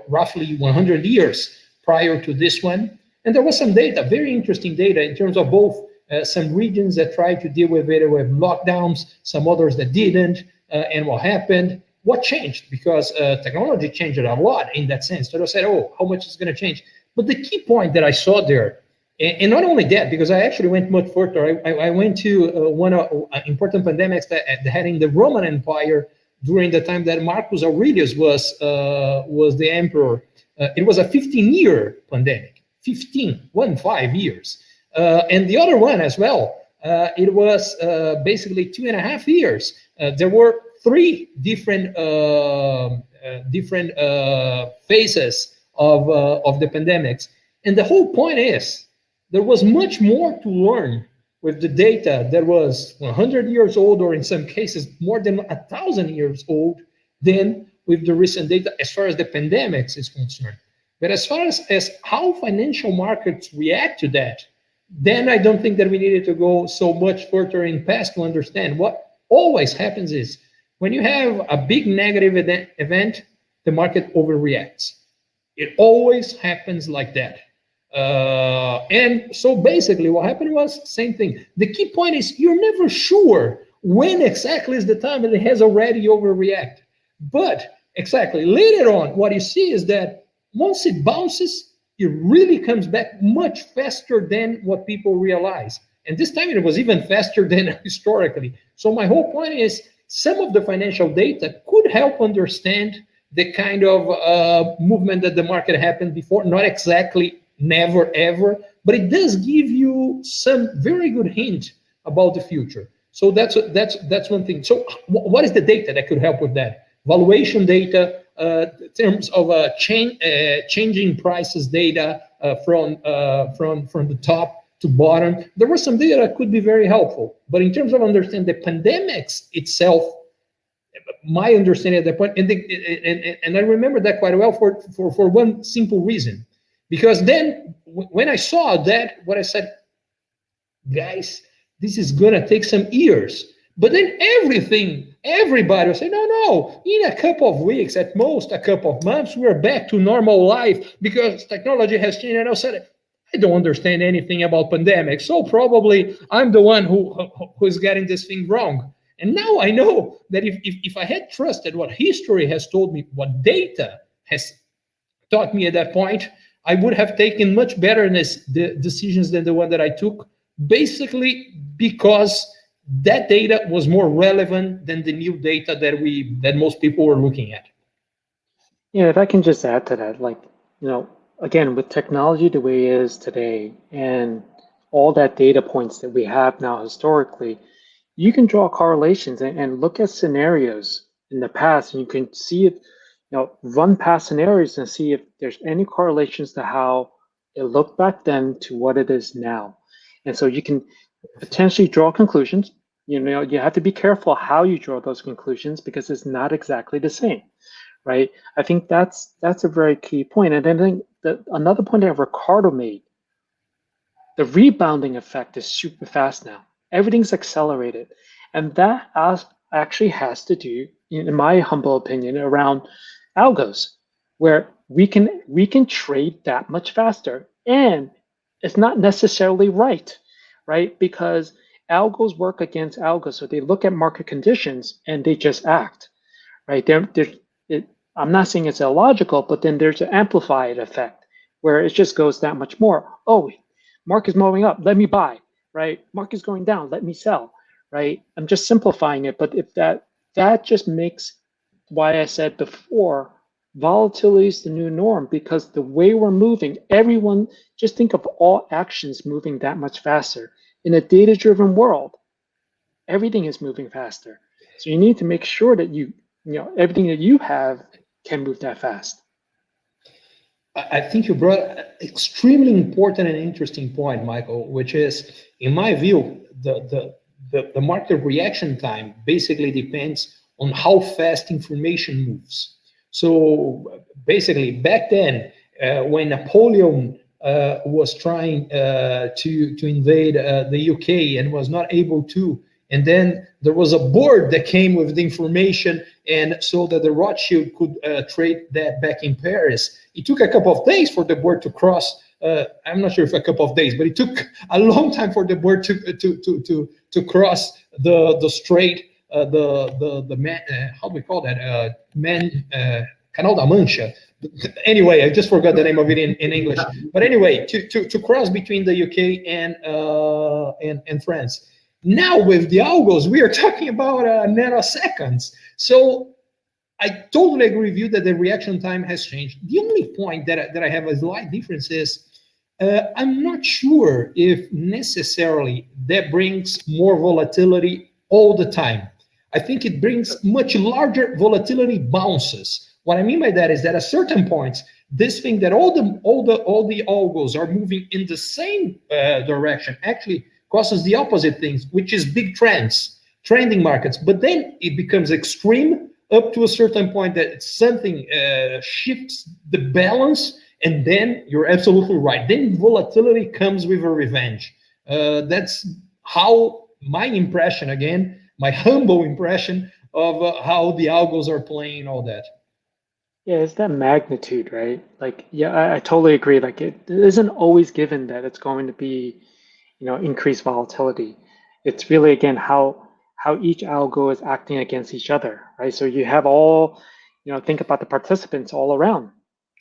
roughly 100 years prior to this one. And there was some data, very interesting data in terms of both some regions that tried to deal with it with lockdowns, some others that didn't, and what happened, what changed, because technology changed a lot in that sense. So I said, oh, how much is going to change? But the key point that I saw there, and not only that, because I actually went much further, I went to one of important pandemics that had in the Roman Empire during the time that Marcus Aurelius was the emperor. It was a 15-year pandemic, 15 years. And the other one as well, it was basically 2.5 years. There were 3 different phases of the pandemics. And the whole point is, there was much more to learn with the data that was 100 years old, or in some cases more than 1,000 years old, than with the recent data as far as the pandemics is concerned. But as far as how financial markets react to that, then I don't think that we needed to go so much further in past to understand. What always happens is when you have a big negative event, the market overreacts. It always happens like that. And so basically what happened was same thing. The key point is you're never sure when exactly is the time that it has already overreacted. But exactly later on, what you see is that once it bounces, it really comes back much faster than what people realize. And this time it was even faster than historically. So my whole point is some of the financial data could help understand the kind of movement that the market happened before. Not exactly never, ever, but it does give you some very good hint about the future. So that's one thing. So what is the data that could help with that? Valuation data, in terms of changing prices data from the top to bottom. There was some data that could be very helpful, but in terms of understanding the pandemics itself, my understanding at that point, and I remember that quite well for one simple reason, because then when I saw that, what I said, guys, this is gonna take some years. But then everybody will say, no, in a couple of weeks, at most a couple of months, we're back to normal life because technology has changed. And I said, I don't understand anything about pandemics, so probably I'm the one who is getting this thing wrong. And now I know that if I had trusted what history has told me, what data has taught me at that point, I would have taken much better decisions than the one that I took, basically because that data was more relevant than the new data that most people were looking at. Yeah, if I can just add to that, again, with technology the way it is today and all that data points that we have now historically, you can draw correlations and look at scenarios in the past, and you can see if, run past scenarios and see if there's any correlations to how it looked back then to what it is now. And so you can potentially draw conclusions. You have to be careful how you draw those conclusions because it's not exactly the same, right? I think that's a very key point. And then I think that another point that Ricardo made, the rebounding effect is super fast now. Everything's accelerated. And that actually has to do, in my humble opinion, around algos, where we can trade that much faster. And it's not necessarily right? Because algos work against algos. So they look at market conditions and they just act, right? I'm not saying it's illogical, but then there's an amplified effect where it just goes that much more. Oh, market's moving up, let me buy, right? Market's going down, let me sell, right? I'm just simplifying it, but if that just makes why I said before, volatility is the new norm, because the way we're moving, everyone, just think of all actions moving that much faster. In a data-driven world, everything is moving faster. So you need to make sure that everything that you have can move that fast. I think you brought an extremely important and interesting point, Michael, which is, in my view, the market reaction time basically depends on how fast information moves. So basically, back then, when Napoleon was trying to invade the UK and was not able to, and then there was a board that came with the information, and so that the Rothschild could trade that back in Paris. It took a couple of days for the board to cross. I'm not sure if a couple of days, but it took a long time for the board to cross the strait, the man, how do we call that? Canal da Mancha. Anyway, I just forgot the name of it in English. But anyway, to cross between the UK and France. Now with the algos, we are talking about nanoseconds. So I totally agree with you that the reaction time has changed. The only point that I have a slight difference is I'm not sure if necessarily that brings more volatility all the time. I think it brings much larger volatility bounces. What I mean by that is that at certain points, this thing that all the algos are moving in the same direction actually causes the opposite things, which is big trending markets. But then it becomes extreme up to a certain point that something shifts the balance, and then you're absolutely right. Then volatility comes with a revenge. That's how my impression, again, my humble impression of how the algos are playing all that. Yeah, it's that magnitude, right? Like, yeah, I totally agree. Like, it isn't always given that it's going to be, increased volatility. It's really, again, how each algo is acting against each other, right? So you have all, think about the participants all around,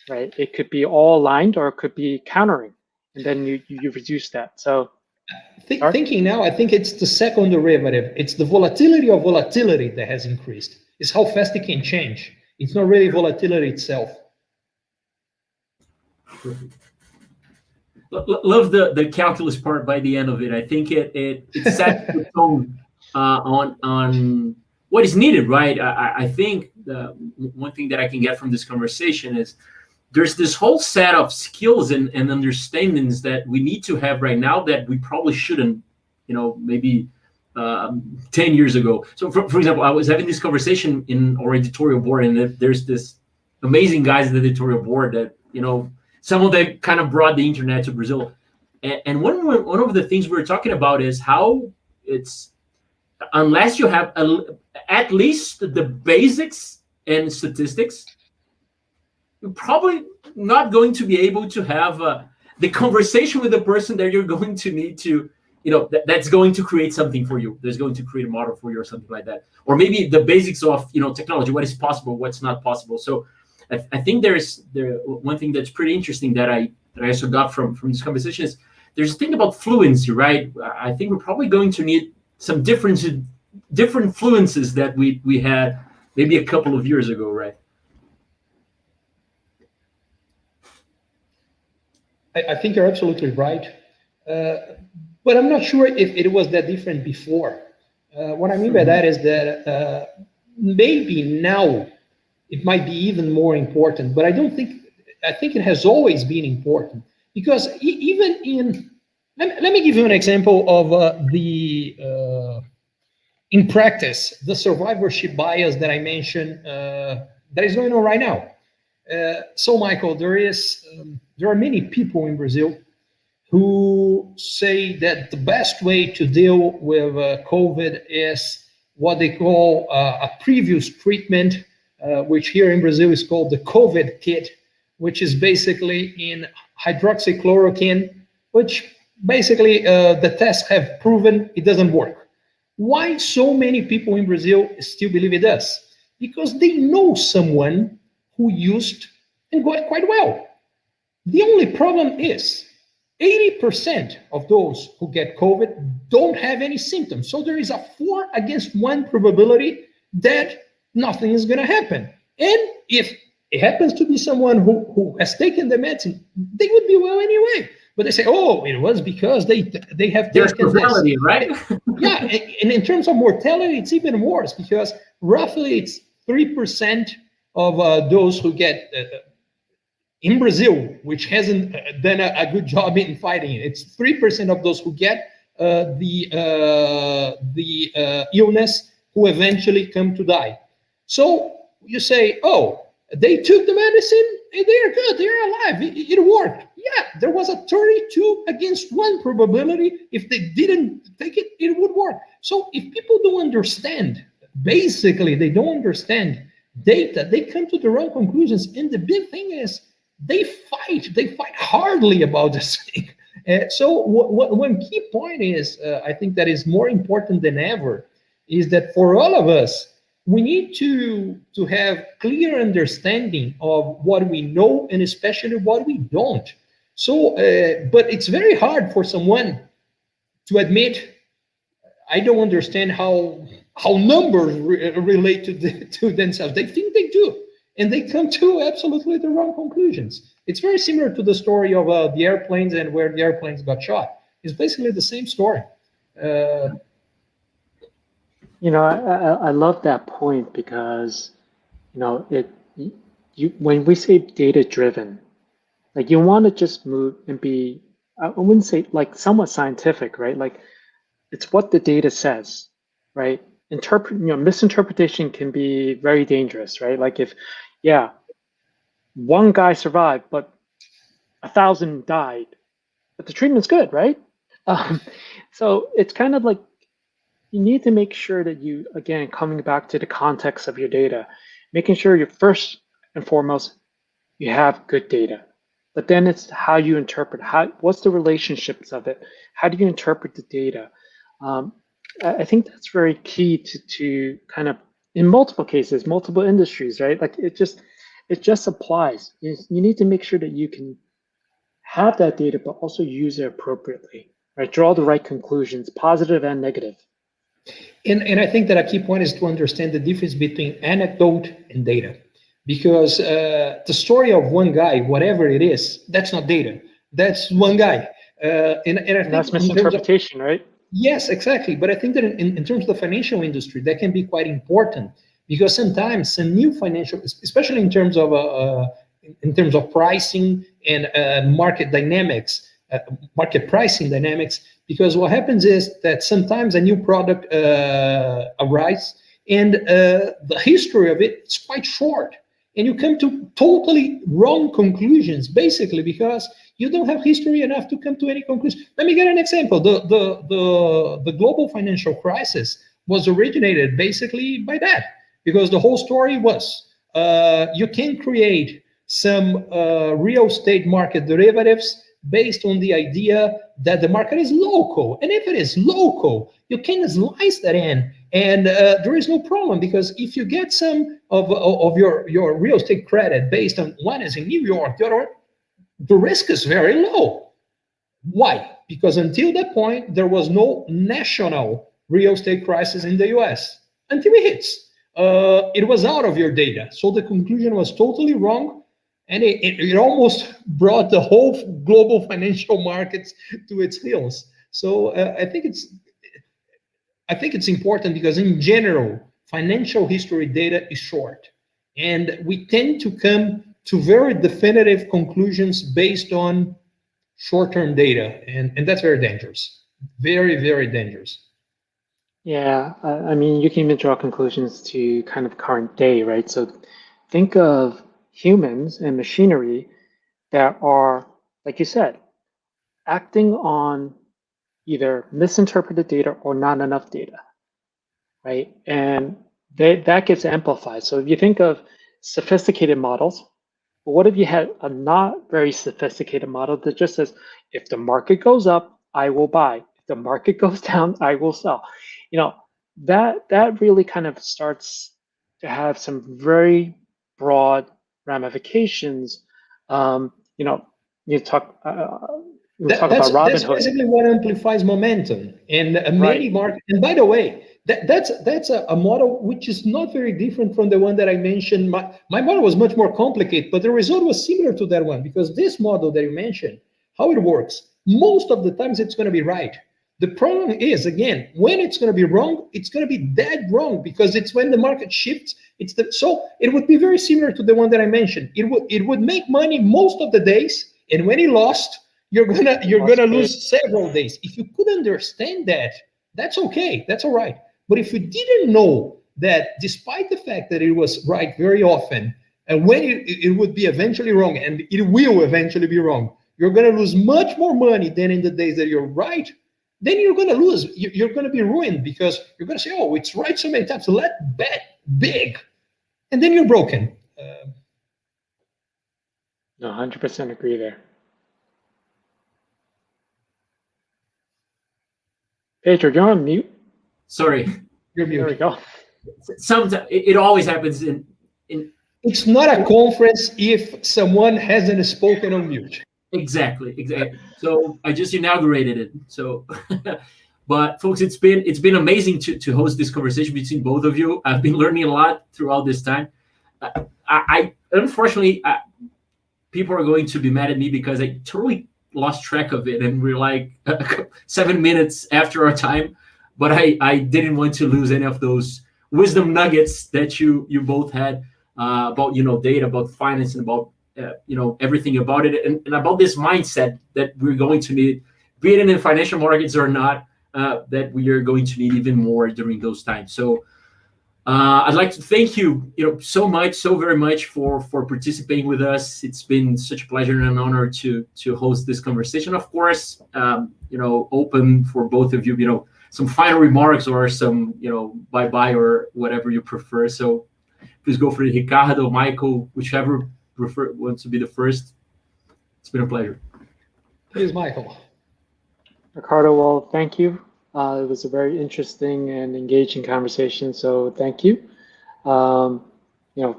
right? It could be all aligned or it could be countering, and then you reduce that. So thinking now, I think it's the second derivative. It's the volatility of volatility that has increased. It's how fast it can change. It's not really volatility itself. Love the calculus part by the end of it. I think it sets the tone on what is needed, right? I think the one thing that I can get from this conversation is there's this whole set of skills and understandings that we need to have right now that we probably shouldn't, maybe 10 years ago. So for example, I was having this conversation in our editorial board, and there's this amazing guys in the editorial board that, some of them kind of brought the internet to Brazil. And one of the things we were talking about is how it's, unless you have at least the basics and statistics, you're probably not going to be able to have the conversation with the person that you're going to need to, that's going to create something for you. There's going to create a model for you or something like that. Or maybe the basics of, technology, what is possible, what's not possible. So I think there's one thing that's pretty interesting that I also got from this conversation is there's a thing about fluency, right? I think we're probably going to need some different fluencies that we had maybe a couple of years ago, right? I think you're absolutely right. But I'm not sure if it was that different before. What I mean by that is that maybe now it might be even more important, but I think it has always been important, because even let me give you an example of in practice, the survivorship bias that I mentioned that is going on right now. So Michael, there are many people in Brazil who say that the best way to deal with COVID is what they call a previous treatment, which here in Brazil is called the COVID kit, which is basically in hydroxychloroquine, which basically the tests have proven it doesn't work. Why so many people in Brazil still believe it does? Because they know someone who used and got quite well. The only problem is 80% of those who get COVID don't have any symptoms. So there is a 4-against-1 probability that nothing is going to happen. And if it happens to be someone who has taken the medicine, they would be well anyway. But they say, oh, it was because they have There's taken causality, this. right? Yeah, and in terms of mortality, it's even worse, because roughly it's 3% of those who get in Brazil, which hasn't done a good job in fighting it. It's 3% of those who get the illness who eventually come to die. So you say, oh, they took the medicine and they're good, they're alive, it worked. Yeah, there was a 32-against-1 probability. If they didn't take it, it would work. So if people don't understand, basically they don't understand data, they come to the wrong conclusions. And the big thing is, they fight hardly about this thing. So one key point is, I think that is more important than ever, is that for all of us, we need to have clear understanding of what we know and especially what we don't. So, but it's very hard for someone to admit, I don't understand how numbers relate to themselves. They think they do. And they come to absolutely the wrong conclusions. It's very similar to the story of the airplanes and where the airplanes got shot. It's basically the same story. I love that point, because when we say data driven, like, you want to just move and be, I wouldn't say like somewhat scientific, right? Like, it's what the data says, right? Misinterpretation can be very dangerous, right? Like, if, yeah, one guy survived, but 1,000 died, but the treatment's good, right? So it's kind of like, you need to make sure that you, again, coming back to the context of your data, making sure you're first and foremost, you have good data. But then it's how you interpret, what's the relationships of it? How do you interpret the data? I think that's very key to kind of, in multiple cases, multiple industries, right? Like, it just applies. You need to make sure that you can have that data, but also use it appropriately, right? Draw the right conclusions, positive and negative. And I think that a key point is to understand the difference between anecdote and data, because the story of one guy, whatever it is, that's not data. That's one guy. And I think that's misinterpretation, right? Yes, exactly. But I think that in terms of the financial industry, that can be quite important, because sometimes some new financial, especially in terms of pricing and market dynamics, market pricing dynamics, because what happens is that sometimes a new product arrives, and the history of it is quite short, and you come to totally wrong conclusions, basically because you don't have history enough to come to any conclusion. Let me get an example. The global financial crisis was originated basically by that, because the whole story was you can create some real estate market derivatives based on the idea that the market is local. And if it is local, you can slice that in, and there is no problem, because if you get some of your real estate credit based on one is in New York, the risk is very low. Why? Because until that point, there was no national real estate crisis in the US. Until it hits, it was out of your data. So the conclusion was totally wrong. And it almost brought the whole global financial markets to its heels. So I think it's important because in general, financial history data is short, and we tend to come to very definitive conclusions based on short-term data, and that's very dangerous. Very, very dangerous. Yeah, I mean, you can even draw conclusions to kind of current day, right? So think of humans and machinery that are, like you said, acting on either misinterpreted data or not enough data, right? And that gets amplified. So if you think of sophisticated models, what if you had a not very sophisticated model that just says, if the market goes up, I will buy. If the market goes down, I will sell. That really kind of starts to have some very broad ramifications. You talk about Robinhood. That's basically what amplifies momentum and many markets. And by the way, that's a model which is not very different from the one that I mentioned. My model was much more complicated, but the result was similar to that one, because this model that you mentioned, how it works, most of the times it's going to be right. The problem is, again, when it's going to be wrong, it's going to be dead wrong, because it's when the market shifts. So it would be very similar to the one that I mentioned. It would make money most of the days, and when it lost, you're gonna lose several days. If you could understand that, that's okay, that's all right. But if you didn't know that, despite the fact that it was right very often, and when it would be eventually wrong, and it will eventually be wrong, you're gonna lose much more money than in the days that you're right, then you're going to lose. You're going to be ruined, because you're going to say, oh, it's right so many times, so let's bet big. And then you're broken. No, 100% agree there. Pedro, you're on mute. Sorry. You're mute. There we go. Sometimes it always happens in. It's not a conference if someone hasn't spoken on mute. Exactly. So I just inaugurated it. So, but folks, it's been amazing to host this conversation between both of you. I've been learning a lot throughout this time. I unfortunately, people are going to be mad at me because I totally lost track of it, and we're like 7 minutes after our time. But I didn't want to lose any of those wisdom nuggets that you both had about data, about finance, and about everything about it, and about this mindset that we're going to need, be it in the financial markets or not, that we are going to need even more during those times. So I'd like to thank you, so very much for participating with us. It's been such a pleasure and an honor to host this conversation. Of course, open for both of you, some final remarks or some, bye-bye or whatever you prefer. So please go for it, Ricardo, Michael, whichever wants to be the first. It's been a pleasure. Please, Michael. Ricardo, well, thank you. It was a very interesting and engaging conversation, so thank you.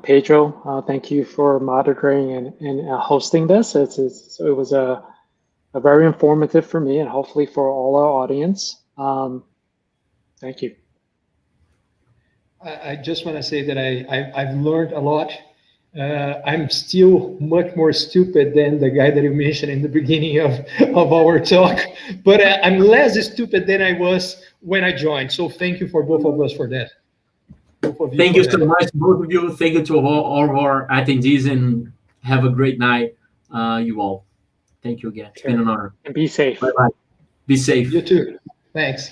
Pedro, thank you for monitoring and hosting this. It was a very informative for me, and hopefully for all our audience. Thank you. I just want to say that I've learned a lot. I'm still much more stupid than the guy that you mentioned in the beginning of our talk, but I'm less stupid than I was when I joined. So thank you for both of us for that. Thank you so much, both of you. Thank you to all of our attendees, and have a great night, you all. Thank you again. It's been an honor. And be safe. Bye-bye. Be safe. You too. Thanks.